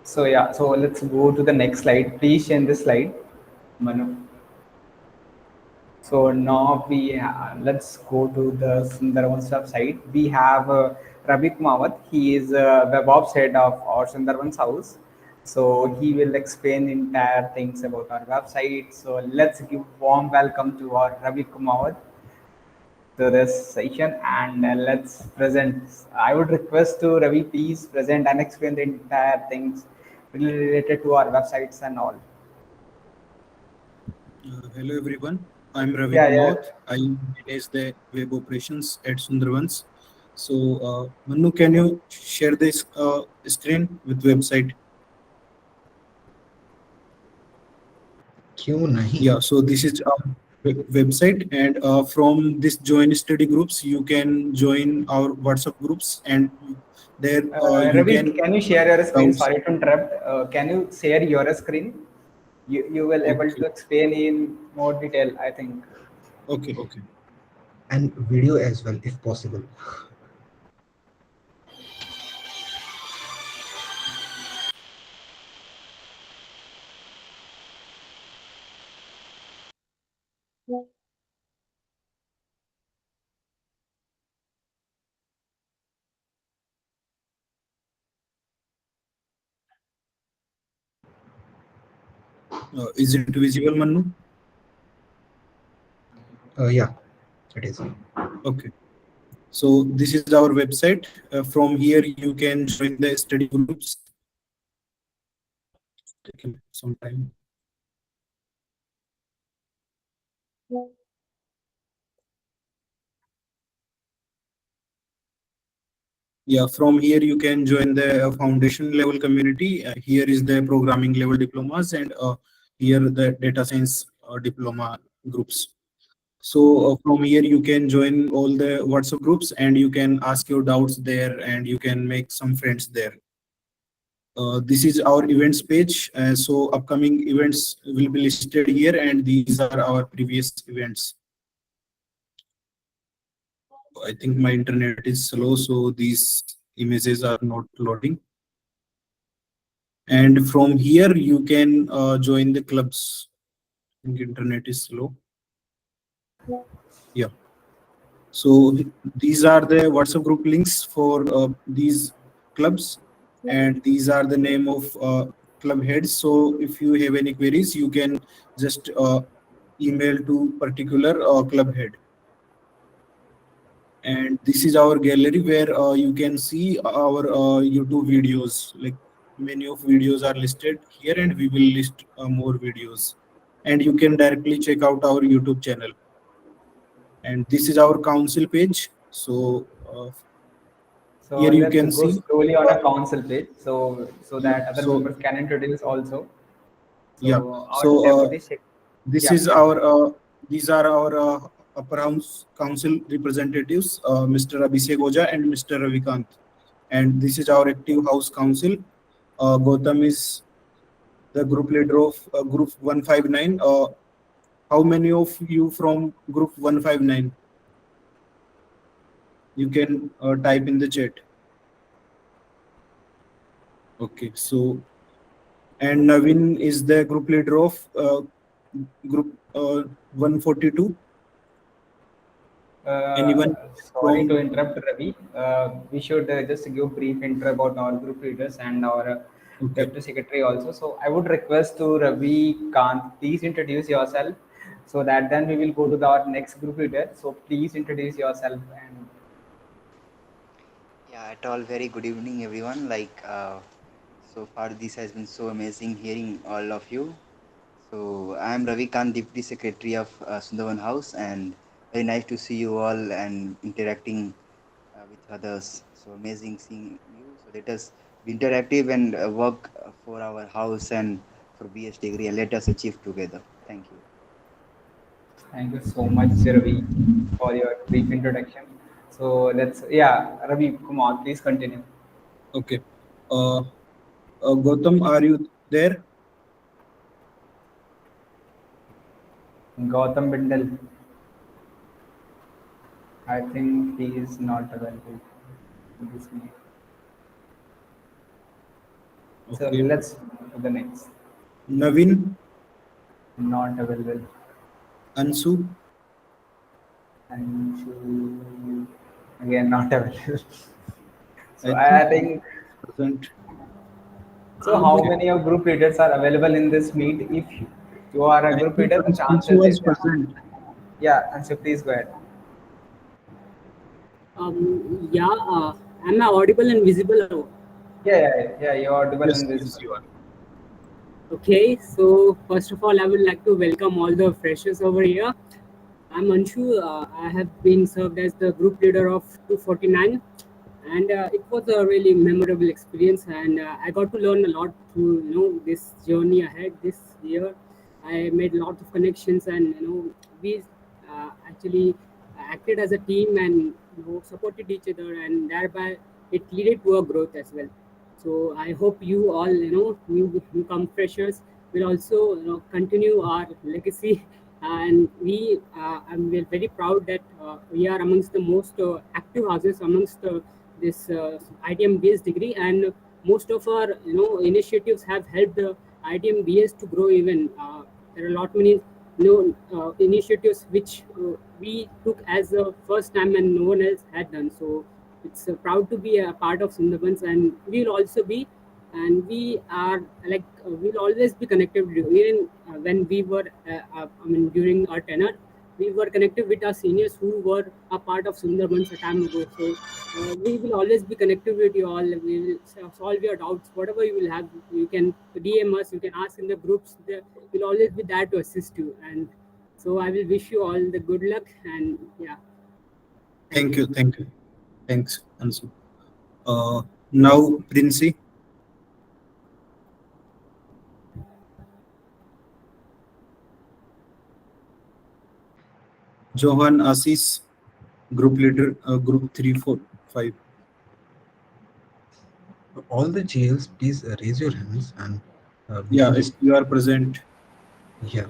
So yeah, so let's go to the next slide. Please change the slide, Manu. So now let's go to the Sundarbans website. We have Ravi Kumawat. He is web head of our Sundarbans house. So he will explain entire things about our website. So let's give warm welcome to our Ravi Kumawat to this session, and let's present. I would request to Ravi, please present and explain the entire things related to our websites and all. Hello everyone, I'm Ravi Yeah, yeah. Kumawat. I manage the web operations at Sundarbans. So, Manu, can you share this screen with website? क्यों नहीं? Yeah, so this is our website, and from this join study groups, you can join our WhatsApp groups, and there you Ravi, can can you share your screen? browse. Sorry to interrupt. Can you share your screen? You will able Okay, to explain in more detail, I think. okay. And video as well, if possible. Is it visible, Manu? Yeah, it is. Okay. So this is our website. From here, you can join the study groups. Taking some time. Yeah, from here you can join the foundation level community. Here is the programming level diplomas, and here the data science diploma groups. So from here you can join all the WhatsApp groups, and you can ask your doubts there, and you can make some friends there. This is our events page. So upcoming events will be listed here, and these are our previous events. I think my internet is slow, so these images are not loading. And from here you can join the clubs. I think internet is slow. Yeah. So these are the WhatsApp group links for these clubs, and these are the name of club heads. So if you have any queries, you can just email to particular club head. And this is our gallery where you can see our YouTube videos. Like many of videos are listed here, and we will list more videos. And you can directly check out our YouTube channel. And this is our council page. So So here you let's can go see. slowly on a council page, so Yeah. that other So members can introduce also. yeah. So our So deputy sec. this Yeah, is please. our these are our upper house council representatives, Mr. Abhishek Oja and Mr. Ravikant. And this is our active house council. Gautam is the group leader of group 159. How many of you from group 159? You can type in the chat. Okay, so and Navin is the group leader of group 142. Anyone Sorry to from? interrupt, Ravi. We should just give brief intro about our group leaders and our Okay. deputy secretary also. So I would request to Ravi Kant, please introduce yourself, so that then we will go to our next group leader. So please introduce yourself and. Yeah, at all, very good evening, everyone. So far, this has been so amazing hearing all of you. So, I am Ravi Khan, Deputy Secretary of Sundarban House, and very nice to see you all and interacting with others. So amazing seeing you. So, let us be interactive and work for our house and for BS degree, and let us achieve together. Thank you. Thank you so much, Ravi, for your brief introduction. So yeah, Ravi, come on, please continue. Okay. Uh, Gautam, are you there? Gautam Bindal, I think he is not available in this meeting. So Okay. let's move to the next. Navin, Not available. Ansu, And again, not available. So I think I think, present. so how many of group leaders are available in this meet? If you are a I group think leader, the Ansu chances was is, present. yeah, and so please go ahead. Yeah, am I audible and visible? Yeah, you're audible Yes, and yes, visible. you are. Okay, so first of all, I would like to welcome all the freshers over here. I'm Anshu. I have been served as the group leader of 249, and it was a really memorable experience. And I got to learn a lot through this journey ahead this year. I made a lot of connections, and we actually acted as a team and supported each other, and thereby it led to a growth as well. So I hope you all, newcome freshers will also continue our legacy. And we're very proud that we are amongst the most active houses amongst this ITM BS degree, and most of our initiatives have helped the ITM BS to grow even. There are a lot many initiatives which we took as the first time and no one else had done. So it's proud to be a part of Sundarbans, and we'll also be, and we are like we'll always be connected. Even when we were, during our tenure, we were connected with our seniors who were a part of Sundarbans a time ago. So we will always be connected with you all. We will solve your doubts, whatever you will have. You can DM us. You can ask in the groups. We'll always be there to assist you. And so I will wish you all the good luck. And yeah, thank Thank you. you, thank you. Thanks, Ansu. Now, Princey, Johan Assis, group leader, group 345. All the GLs, please raise your hands, and we Yeah, can just, you are present. yeah,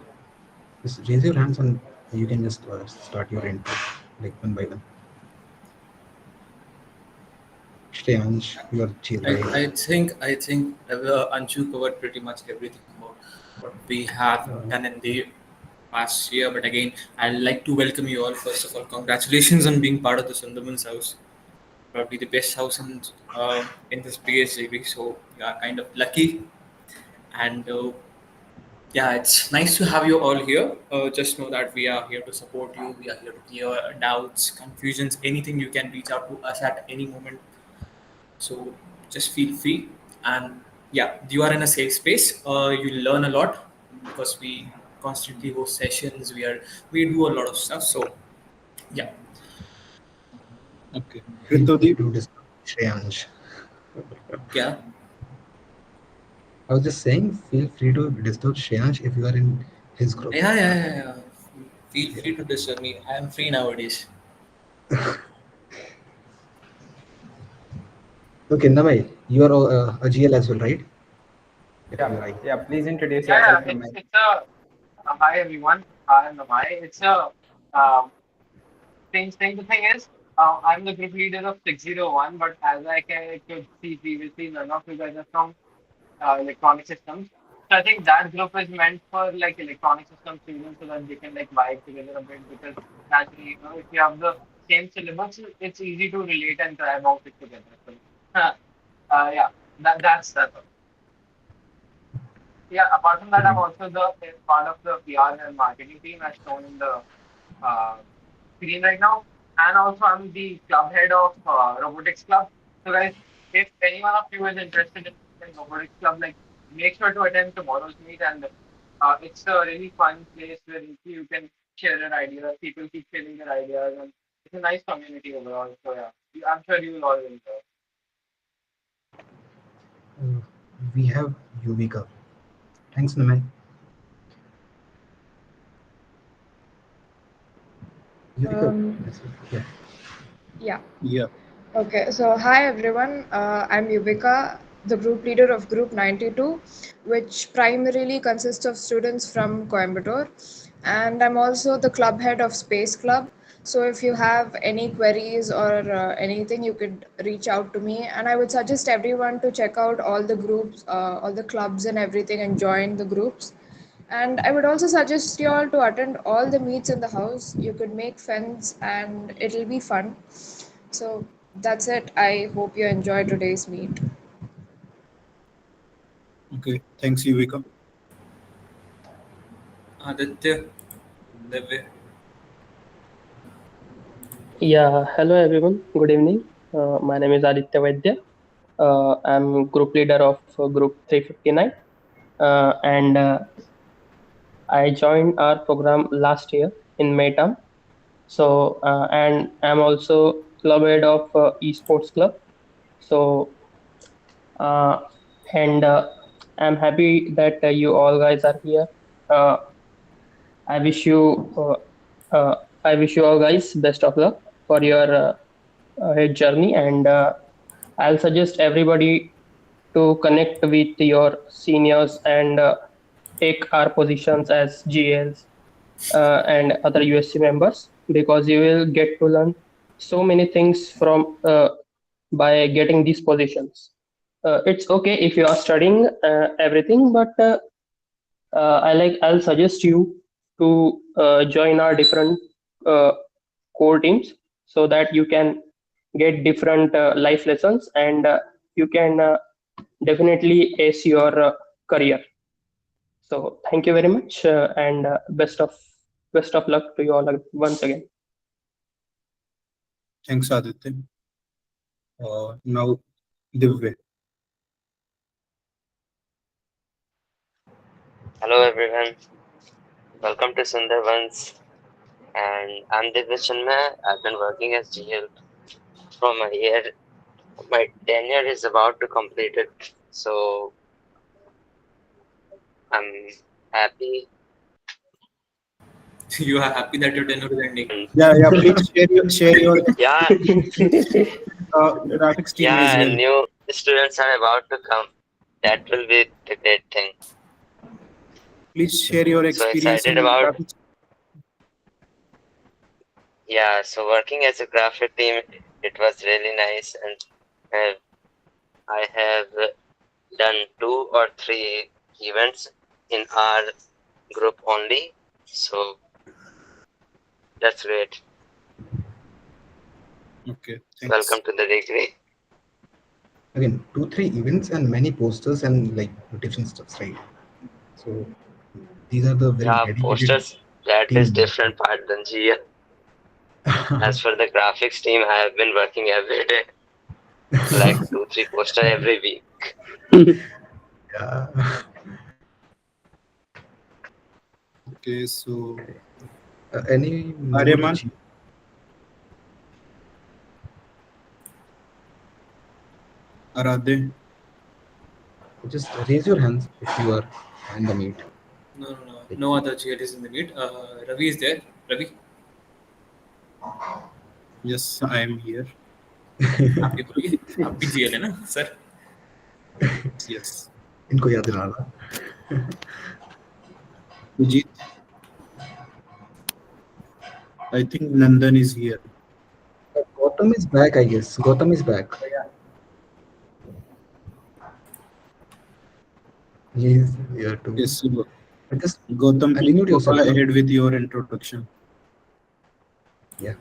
just raise your hands, and you can just start your intro, like one by one. Shreyansh, you are GL, right? I think Anshu covered pretty much everything about what we have done in the past year. But again, I'd like to welcome you all. First of all, congratulations on being part of the Sundarbans house. Probably the best house in this biggest degree. So you are kind of lucky. And yeah, it's nice to have you all here. Just know that we are here to support you. We are here to clear doubts, confusions, anything. You can reach out to us at any moment. So just feel free. And yeah, you are in a safe space. You learn a lot because we constantly host sessions. We do a lot of stuff. So yeah, Okay. Feel free Ritudeep, to disturb Shreyansh. yeah, I was just saying, feel free to disturb Shreyansh if you are in his group. yeah. Feel Yeah. free to disturb me. I am free nowadays. Okay, Namai, you are a GL as well, right? If I'm Yeah, right. yeah. Please introduce Yeah, yourself, it's Namai. it's hi everyone. Hi, Namai. It's a um, thing. The thing is, I'm the group leader of 601, but as could see previously, none of you guys are from electronic systems. So I think that group is meant for like electronic system students so that they can like vibe together a bit because naturally, if you have the same syllabus, it's easy to relate and try about it together. So, yeah, that's all. Yeah, apart from that, I'm Mhm. also the part of the PR and marketing team as shown in the uh, screen right now. And also, I'm the club head of robotics club. So guys, if any one of you is interested in the robotics club, like make sure to attend tomorrow's meet, and it's a really fun place where you can share your ideas. People keep sharing their ideas, and it's a nice community overall. So yeah, I'm sure you will all enjoy. Uh, we have Yuvika. Thanks, Naman. Yuvika, Um, yeah. yeah. Yeah. Okay. So, hi everyone. I'm Yuvika, the group leader of Group 92, which primarily consists of students from Coimbatore. And I'm also the club head of Space Club. So, if you have any queries or anything, you could reach out to me. And I would suggest everyone to check out all the groups, all the clubs, and everything, and join the groups. And I would also suggest you all to attend all the meets in the house. You could make friends and it'll be fun. So that's it. I hope you enjoy today's meet. Okay. Thanks, Yuvika. Aditya, Devya. Yeah, hello everyone. Good evening. My name is Aditya Vaidya. I'm group leader of group 359, and I joined our program last year in May term. So, and I'm also club head of esports club. So, uh, and I'm happy that you all guys are here. Uh, I wish you, I wish you all guys best of luck for your head journey, and I'll suggest everybody to connect with your seniors and take our positions as GLs and other USC members, because you will get to learn so many things from by getting these positions. It's okay if you are studying everything, but I'll suggest you to join our different uh, core teams so that you can get different life lessons, and you can definitely ace your career. So thank you very much, and best of luck to you all once again. Thanks, Aditya. Now, Divya. Hello everyone, welcome to Sundarbans, and I'm Divya Chinmay. I've been working as GL from a year. My tenure is about to complete it, so I'm happy. You are happy that your tenure is ending. Yeah. Please share your Yeah, graphics team as yeah, well. new students are about to come. That will be the great thing. Please share your So experience excited in about, graphics. yeah, so working as a graphic team, it was really nice, and I have done 2 or 3 events in our group only. So that's great. Okay, Welcome thanks. to the degree. Again, 2, 3 events and many posters and like different stuffs, right? So these are the very Yeah, dedicated posters, that is team. different part than GL. As for the graphics team, I have been working every day, like 2, 3 poster every week. Yeah. Okay, so Any more? Aryaman, Aradhe. Just raise your hands if you are in the meet. No other GL is in the meet. Ravi is there. Ravi, Yes, I am here. आप भी बोलिए आप भी GL है ना sir? Yes. इनको याद दिलाना. Vijit. I think Nandan is here. Gautam is back, I guess. Gautam is back. He is here too. Yes, so Just Gautam, please unmute go yourself. ahead with your introduction. Yeah.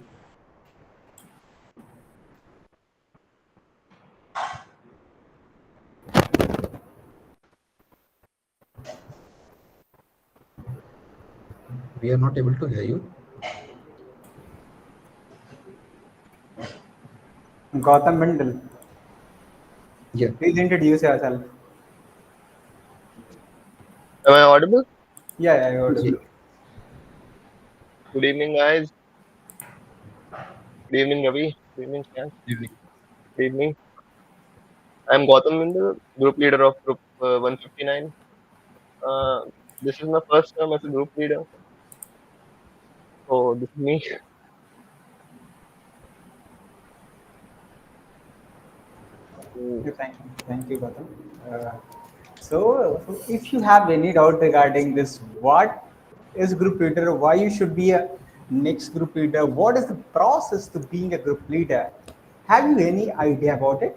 We are not able to hear you. Gautam Bindal. Yeah. Please introduce yourself. Am I audible? Yeah, yeah, you're Yeah. audible. Good evening, guys. Good evening, Ravi. Good evening, Shan. Evening. Good evening. I'm Gautam Binder, group leader of Group 159. Uh, this is my first term as a group leader. So this is me. Mm, Thank you, Gautam. Uh, so, if you have any doubt regarding this, what is group leader? Why you should be a next group leader? What is the process to being a group leader? Have you any idea about it?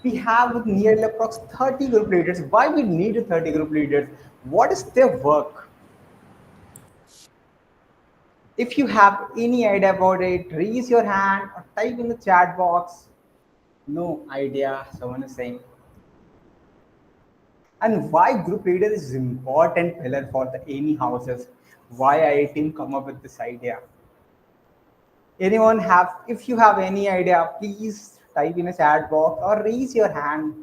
We have nearly approx 30 group leaders. Why we need 30 group leaders? What is their work? If you have any idea about it, raise your hand or type in the chat box. No idea, someone is saying. And why group leader is important pillar for the any houses? Why IIT come up with this idea? Anyone have? If you have any idea, please type in a chat box or raise your hand.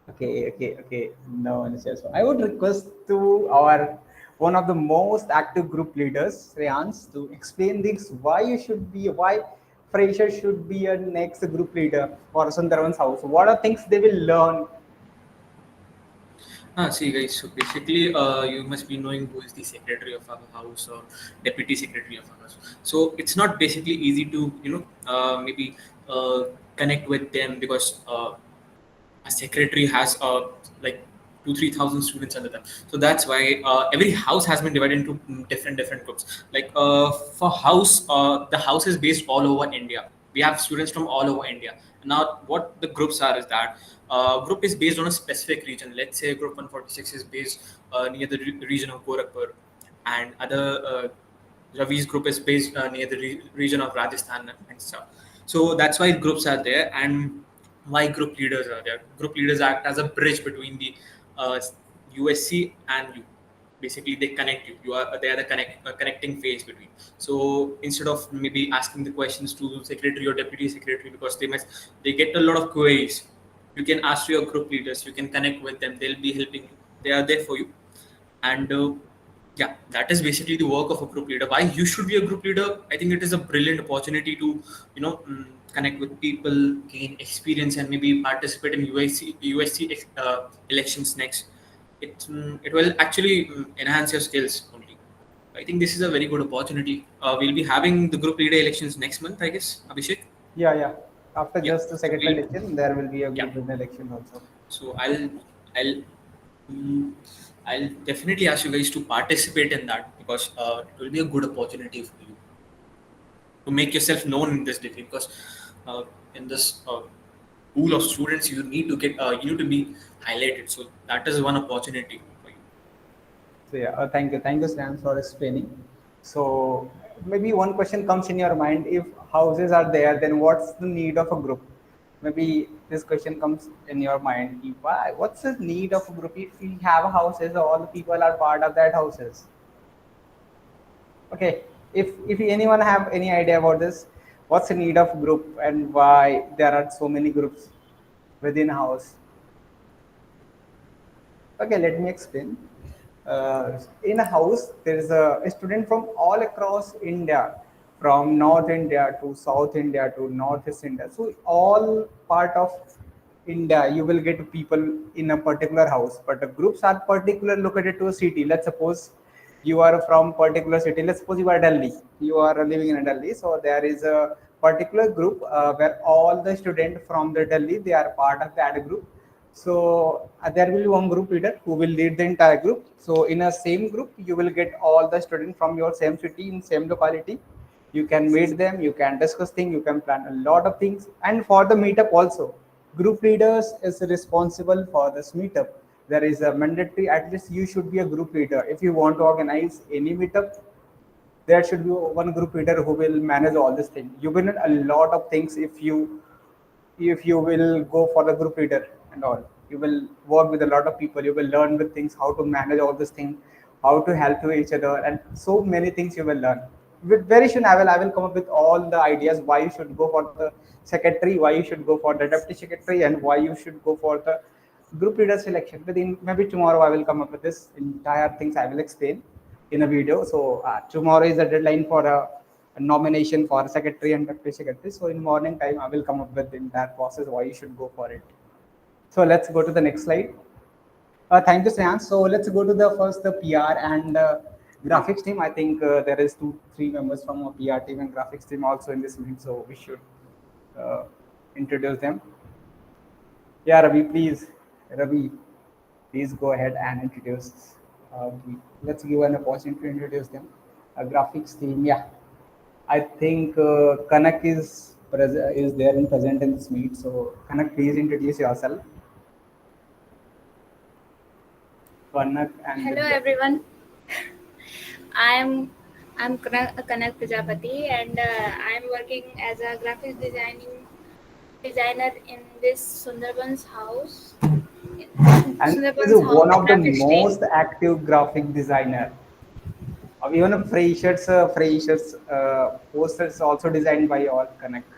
Okay. No one is here. So I would request to our one of the most active group leaders, Rayans, to explain this why you should be why fresher should be a next group leader for Sundarbans house. What are things they will learn? See, guys. So basically, you must be knowing who is the secretary of our house or deputy secretary of our house. So it's not basically easy to maybe connect with them because a secretary has like 2-3 thousand students under them. So that's why every house has been divided into different groups. Like for house, the house is based all over India. We have students from all over India. Now, what the groups are is that group is based on a specific region. Let's say group 146 is based near the region of Gorakhpur, and other Ravi's group is based near the region of Rajasthan and stuff. So that's why groups are there, and why group leaders are there. Group leaders act as a bridge between the uh, USC and you. Basically, they connect you. They are the connecting phase between. So instead of maybe asking the questions to secretary or deputy secretary because they get a lot of queries, you can ask to your group leaders. You can connect with them. They'll be helping you. They are there for you, and yeah, that is basically the work of a group leader. Why you should be a group leader? I think it is a brilliant opportunity to connect with people, gain experience, and maybe participate in USC elections next. It will actually enhance your skills only. I think this is a very good opportunity. We'll be having the group leader elections next month, I guess, Abhishek. Yeah. After Yeah, just the so second we'll election, there will be a yeah. group election also. So I'll mm, I'll definitely ask you guys to participate in that because it will be a good opportunity for you to make yourself known in this degree because in this pool of students you need to be highlighted. So that is one opportunity for you. So yeah, thank you, Stan, for explaining. So maybe one question comes in your mind: if houses are there, then what's the need of a group? Maybe this question comes in your mind: why? What's the need of a group? If we have houses, all the people are part of that houses. Okay, if anyone have any idea about this, what's the need of group and why there are so many groups within a house? Okay, let me explain. In a house, there is a student from all across India, from North India to South India to Northeast India. So all part of India, you will get people in a particular house, but the groups are particular located to a city. Let's suppose you are from particular city. Let's suppose you are Delhi. You are living in Delhi. So there is a particular group where all the students from the Delhi they are part of that group. So there will be one group leader who will lead the entire group. So in a same group, you will get all the students from your same city in same locality. You can meet them, you can discuss things, you can plan a lot of things. And for the meetup also, group leaders is responsible for this meetup. There is a mandatory, at least you should be a group leader. If you want to organize any meetup, there should be one group leader who will manage all this thing. You will learn a lot of things if you will go for the group leader and all. You will work with a lot of people. You will learn with things how to manage all this thing, how to help to each other, and so many things you will learn. very soon I will come up with all the ideas why you should go for the secretary, why you should go for the deputy secretary, and why you should go for the group leader selection. Within maybe tomorrow I will come up with this entire things I will explain in a video. So tomorrow is the deadline for a nomination for secretary and deputy secretary. So in morning time I will come up with the entire process why you should go for it. So let's go to the next slide. Thank you, Snehan. So let's go to the first the PR and graphics team. I think there is 2-3 members from a PR team and graphics team also in this meeting, so we should uh, introduce them. Yeah, Ravi, please. Ravi, please go ahead and introduce. Let's give an opportunity to introduce them. Graphics team, yeah. I think Kanak is there and present in this meet. So Kanak, please introduce yourself. Kanak and Hello Vidya. everyone. I'm Kanak Prajapati, and I'm working as a graphics designer in this Sundarbans house. And is Sundarbans house one of the graphics team. most active graphic designer. Even a Freshers posters also designed by all Connect.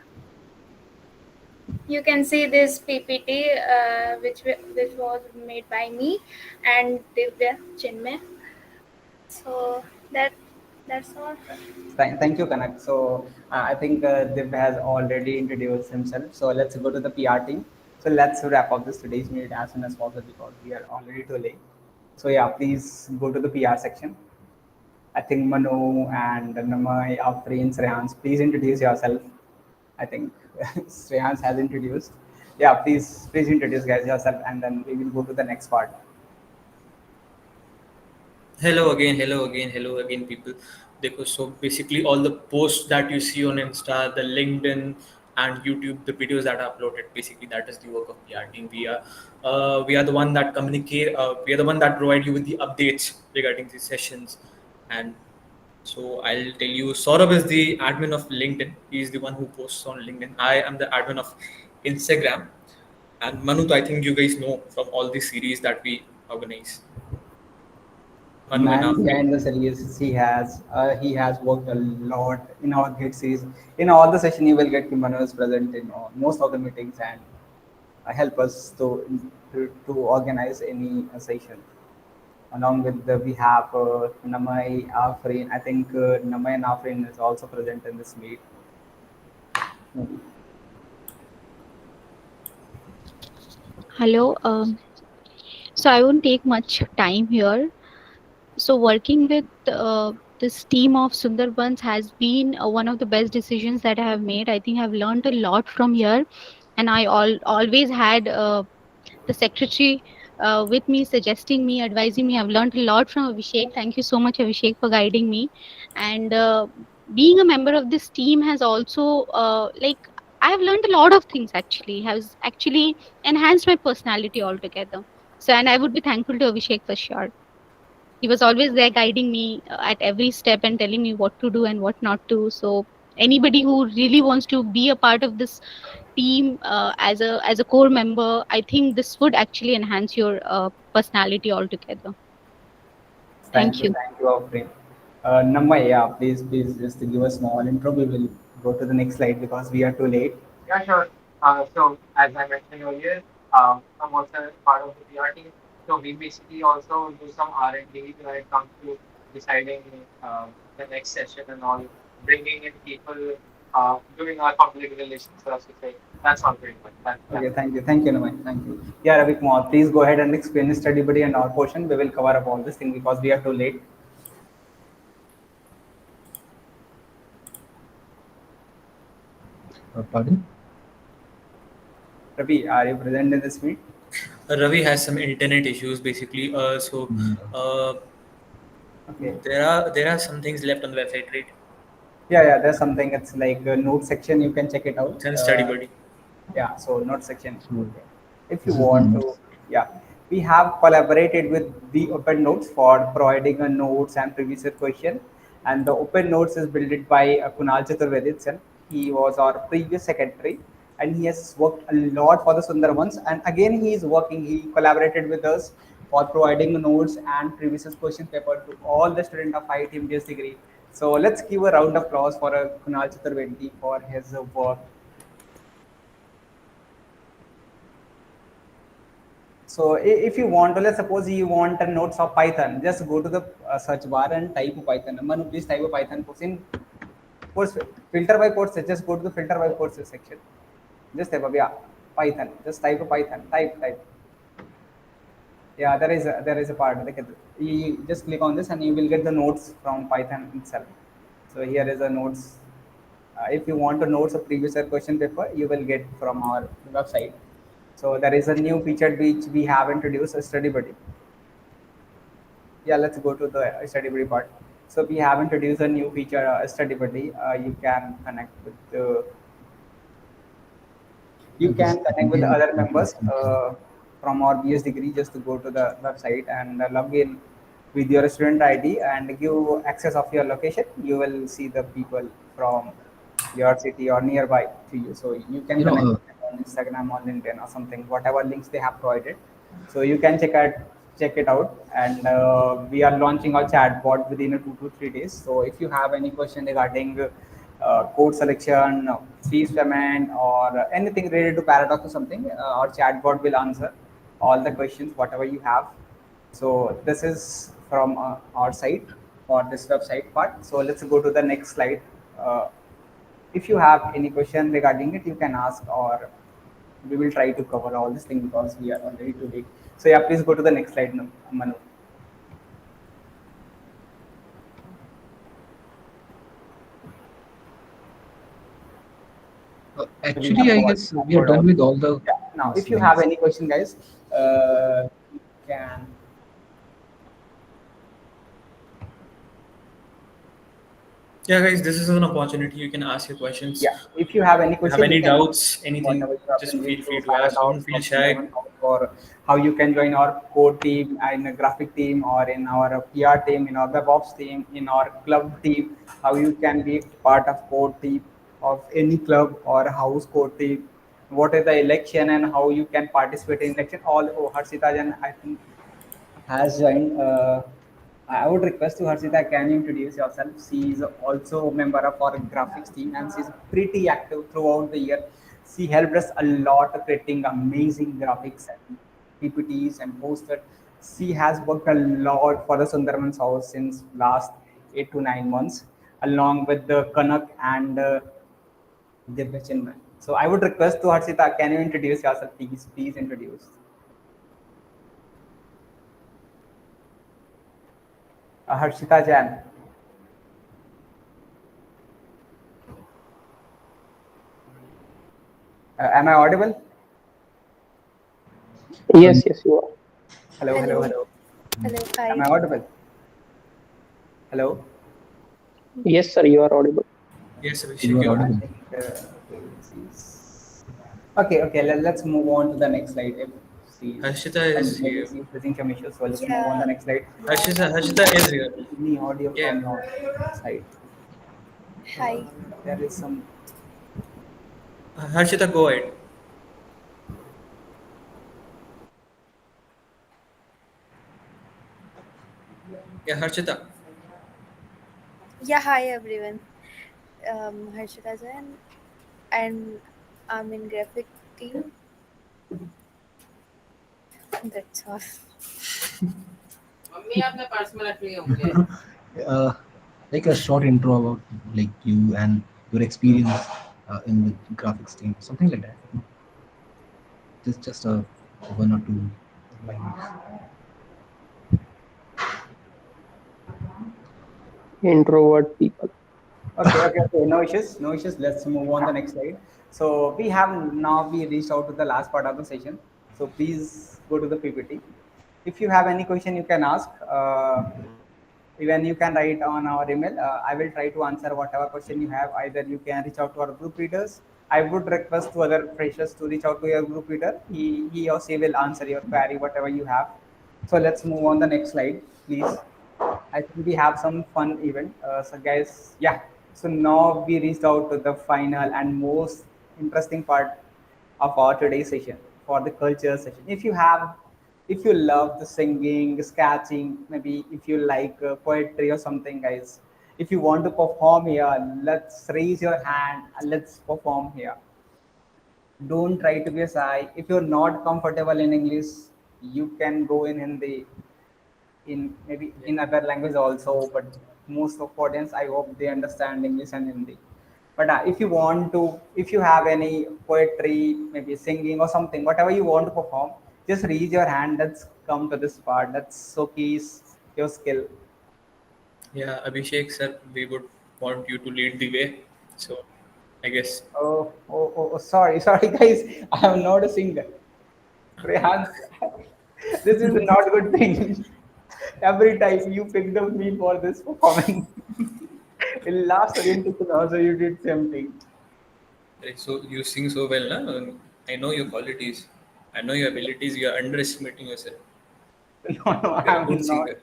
You can see this PPT, which was made by me and Divya Chinmay. So that's all. Thank you, Connect. So I think Div has already introduced himself. So let's go to the PR team. So let's wrap up this today's meet as soon as possible because we are already too late. So yeah, please go to the PR section. I think Manu and Namai, our friends, Rehans, please introduce yourself. I think Rehans has introduced. Yeah, please introduce guys yourself, and then we will go to the next part. Hello again, people. So basically, all the posts that you see on Insta, the LinkedIn and YouTube, the videos that are uploaded, basically that is the work of PR team. We are the one that communicate. We are the one that provide you with the updates regarding these sessions. And so I'll tell you, Saurabh is the admin of LinkedIn. He is the one who posts on LinkedIn. I am the admin of Instagram. And Manut, I think you guys know from all the series that we organize. Manu and Man Afri. behind the series, he has worked a lot in our gate series. In all the session, you will get Manu is present in most of the meetings and help us to organize any session. Along with we have Namai Afrin. I think Namai and Afrin is also present in this meet. Hello. So I won't take much time here. So working with this team of Sundarbans has been one of the best decisions that I have made. I think I've learned a lot from here, and I always had the secretary with me, suggesting me, advising me. I've learned a lot from Abhishek. Thank you so much, Abhishek, for guiding me. And being a member of this team has also I've learned a lot of things. Actually, has actually enhanced my personality altogether. So, and I would be thankful to Abhishek for sure. He was always there guiding me at every step and telling me what to do and what not to. So anybody who really wants to be a part of this team as a core member, I think this would actually enhance your personality altogether. Thank you. Thank you, Afrin. Namai, yeah, please just give a small intro. We will go to the next slide because we are too late. Yeah, sure. So as I mentioned earlier, I'm also part of the PR team. So we basically also do some R&D when it comes to deciding the next session and all, bringing in people, doing our public relations, so to say. That's all pretty much. Yeah. Okay, thank you, Namai, thank you. Yeah, Ravi Kumar, please go ahead and explain the study buddy and our portion. We will cover up all this thing because we are too late. Pardon? Ravi, are you present in this meet? Ravi has some internet issues basically. Okay. There are some things left on the website, right? Yeah, there's something. It's like a note section. You can check it out. It's in study buddy. Yeah, so note section. Okay. If you This is my want notes. to, yeah, we have collaborated with the Open Notes for providing a notes and previous year question. And the Open Notes is built by Kunal Chaturvedi itself. He was our previous secretary, and he has worked a lot for the Sundarbans. And again, he is working. He collaborated with us for providing notes and previous year question paper to all the students of IIT MBS degree. So let's give a round of applause for Kunal Chaturvedi for his work. So if you want to, let's suppose you want a notes of Python, just go to the search bar and type Python. Manu, please type a Python course in course filter by courses. Just go to the filter by courses section. Just type yeah, Python. Just type a Python. Type. Yeah, there is a part. Like you just click on this and you will get the notes from Python itself. So here is a notes. If you want to notes a previous year question paper, you will get from our website. So there is a new feature which we have introduced, a study buddy. Yeah, let's go to the study buddy part. So we have introduced a new feature, study buddy. You can connect with the you This can connect with really other members interesting. from our BS degree. Just to go to the website and log in with your student ID and give access of your location. You will see the people from your city or nearby to you. So you can You know, connect with them on Instagram or LinkedIn or something, whatever links they have provided. So you can check it out. And we are launching our chatbot within 2 to 3 days. So if you have any question regarding code selection, fees payment, or anything related to Paradox or something, our chatbot will answer all the questions, whatever you have. So this is from our site for this website part. So let's go to the next slide. If you have any question regarding it, you can ask, or we will try to cover all this thing because we are already too late. So yeah, please go to the next slide, Manu. We actually, have I covered, guess we are all. done with all the Yeah. Now, if you have slides. any question, guys, you can. Yeah, guys, this is an opportunity. You can ask your questions. Yeah, if you have any If you have question, you any can ask doubts, anything, whatever you have just been feel used free to to ask. Don't Paradox feel or shy. Sundarban House, or how you can join our code team in a graphic team or in our PR team, in our DevOps team, in our club team, how you can be part of code team of any club or house code team, what is the election and how you can participate in election. All Harshita Jan, I think, has joined. I would request to Harshita, can you introduce yourself? She is also a member of our graphics team and she's pretty active throughout the year. She helped us a lot creating amazing graphics and PPTs and posters. She has worked a lot for the Sundarbans house since last 8 to 9 months, along with the Kanak and Divya Chinmay. So I would request to Harshita, can you introduce yourself, please? Please introduce. Harshita Jan. Am I audible? Yes, yes, you are. Hello, hello, Hello. hello. Hello. Am Hi. I audible? Hello. Yes, sir, you are audible. Yes, You Abhishek, are you're I audible. think. Okay. Let's move on to the next slide. If see, Harshita is maybe here. she's facing some issues, so let's move on Yeah. the next slide. Yeah. Harshita is here. Any audio Yeah. from your side? Hi. There is some. Harshita, go ahead. Yeah, Harshita. Yeah. Hi everyone. Harshita Jain, and I'm in graphic team. That's all. uh, like a short intro about like you and your experience in the graphics team, something like that. Just a 1 or 2 lines. Introvert people. Okay. No issues. No issues. Let's move on the next slide. So we reached out to the last part of the session. So please go to the PPT. If you have any question, you can ask. Even you can write on our email. I will try to answer whatever question you have. Either you can reach out to our group leaders. I would request to other freshers to reach out to your group leader. He or she will answer your query, whatever you have. So let's move on the next slide, please. I think we have some fun event. So guys, yeah. So now we reached out to the final and most interesting part of our today's session for the culture session. If you love the singing, sketching, maybe if you like poetry or something, guys, If you want to perform here, let's raise your hand and let's perform here. Don't try to be shy. If you're not comfortable in English, you can go in Hindi, in maybe in other language also, but most of audience, I hope they understand English and Hindi. But if you want to, if you have any poetry, maybe singing or something, whatever you want to perform, just raise your hand. Let's come to this part. Let's showcase your skill. Yeah, Abhishek sir, we would want you to lead the way. So I guess Sorry, sorry guys, I am not a singer. Rehan, this is not good thing. Every time you picked up me for this performance. In last orientation also you did same thing. so you sing so well, na? I know your qualities. I know your abilities. You are underestimating yourself. No, no, You're a good I'm not. singer.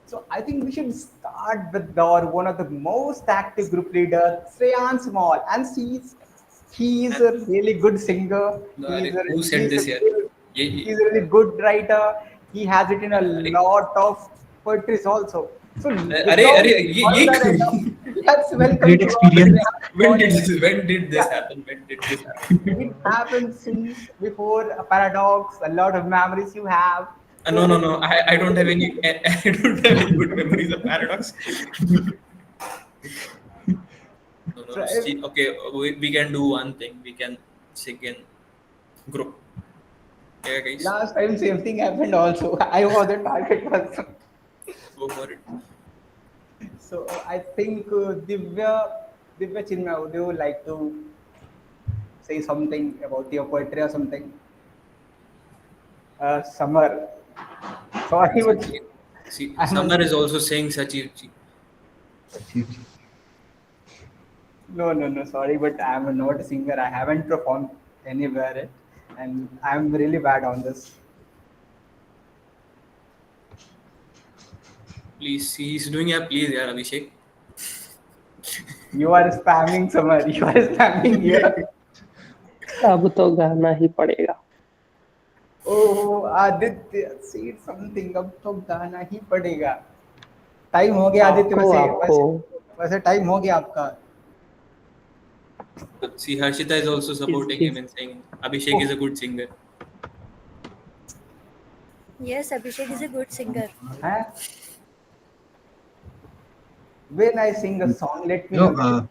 So I think we should start with our one of the most active group leader, Shreyan Small, and he is a really good singer. No, He's a who said he's a this here? he's a really good writer. He has written a अरे lot of poetries also. So अरे without अरे further ado, let's welcome Great to our experience. Shreyan Small. when did this Yeah, happen? When did this happen? it happened since before a paradox. A lot of memories you have. So No, let's. no. I don't have any. I don't have any good memories of paradox. No, no, So no. See, okay, we can do one thing. We can sing in group. Yeah, guys, last time same thing happened also. I was the target person. go for it. So I think Divya Chinmay, would you like to say something about your poetry or something? Summer. Sorry, but See, I'm a, Summer is also saying Sachi. no, no, no. Sorry, but I'm not a singer. I haven't performed anywhere, and I'm really bad on this. Please, he's doing a please, yeah, Abhishek. You are spamming Summer. You are spamming here. अब तो गाना ही पड़ेगा. Oh, Aditya seat something अब तो गाना ही पड़ेगा. Time हो गया आदित्य. आपको वैसे आपको वैसे वैसे टाइम हो गया आपका. See, Harshita is also supporting him he's and saying Abhishek is a good singer. Yes, Abhishek is a good singer. Huh? When I sing a song, let me You know, know, guys.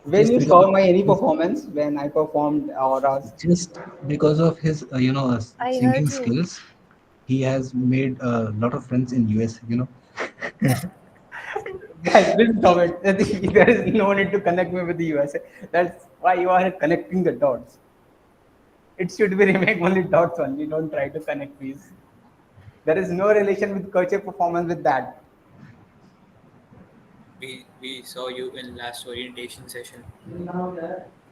When just you because saw my any performance, when I performed or just because of his I heard singing you. skills, he has made a lot of friends in US. guys, please stop it. There is no need to connect me with the USA. That's why you are connecting the dots. It should be remain only dots only. Don't try to connect these. There is no relation with culture performance with that. We saw you in last orientation session.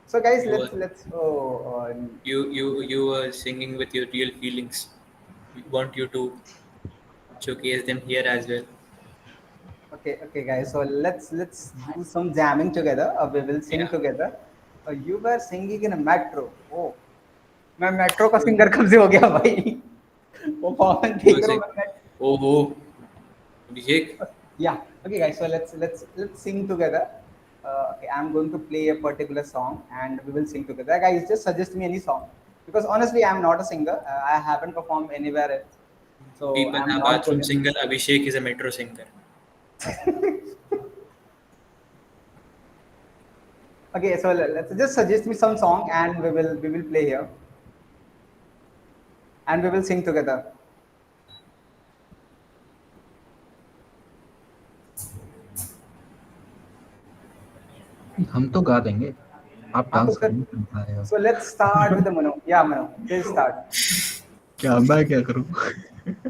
So guys, You were let's you were singing with your real feelings. We want you to showcase them here as well. okay guys. So let's do some jamming together. We will sing Yeah. together. You were singing in a metro. Oh, मैं metro का singer कब से हो गया भाई. Performance You देख were रहा हूँ saying, मैं. oh, Abhishek. Yeah. Okay, guys. So let's sing together. Okay, I'm going to play a particular song and we will sing together. Guys, just suggest me any song because honestly, I'm not a singer. I haven't performed anywhere else, so People I'm are not good bathroom in. singer. Abhishek is a metro singer. Okay, so let's just suggest me some song and we will play here and we will sing together. हम तो गा देंगे. आप हाँ तो dance फिर. करेंगे. So let's start with the Mano. Yeah, Mano. Please start. क्या मैं क्या करूँ?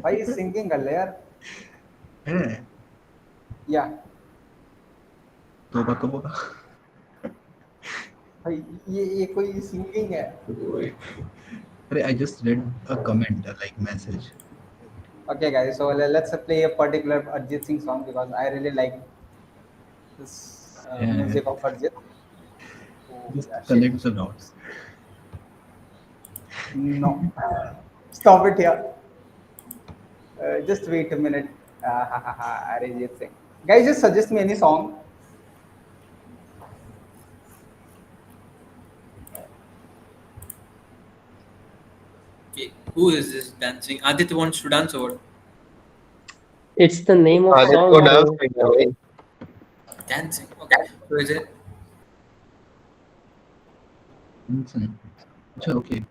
भाई सिंगिंग कर ले यार. है Yeah. तो बताओ. भाई ये कोई सिंगिंग है. अरे I just read a comment like message. Okay, guys. So let's play a particular Arjit Singh song because I really like this Yeah, music of Arjit. Oh, just yeah, shit. connect the dots. No, stop it here. Just wait a minute. Arjit Singh. Guys, just suggest me any song. Okay, who is this dancing? Aditya wants to dance over. It's the name of Aditya song, को dance bro. सीखना है भाई. Dancing. Okay. So is it? अच्छा, okay.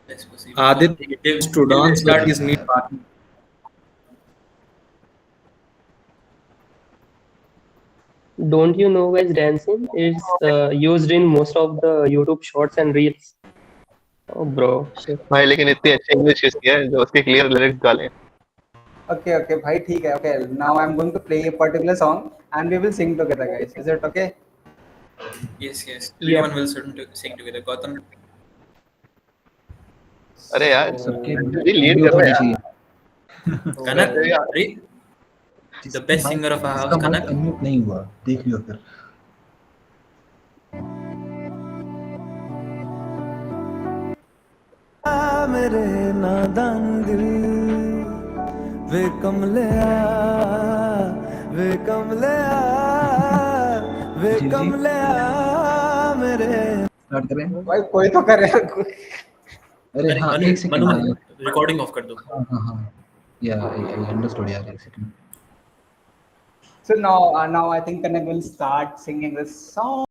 Let's proceed. Aditya wants to Till we dance, but start. he's need partner. Don't you know guys, dancing is used in most of the YouTube shorts and reels. Oh, bro, shit. भाई लेकिन इतनी अच्छी English किसकी है जो उसके clear lyrics डाले. Okay, okay, bhai, theek hai. Okay, now I'm going to play a particular song and we will sing together, guys. Is it okay? Yes, yes. Yep. Everyone will sing together. Gautam. अरे यार सबके जी lead mute करो होनी यार. चाहिए. Kanak, वैसे यार right? The best singer of our house, इसका माइक Kanak. अनम्यूट नहीं हुआ, देख लियो फिर. मेरे नादान दिल वे कमलिया वे कमलिया वे जी, जी. कमलिया मेरे स्टार्ट करें. भाई कोई तो करे. अरे हाँ, Manu, एक सेकंड. Manu, recording off कर दो. हाँ. Yeah, I understood यार, एक second. So now I think Kanak will start singing this song.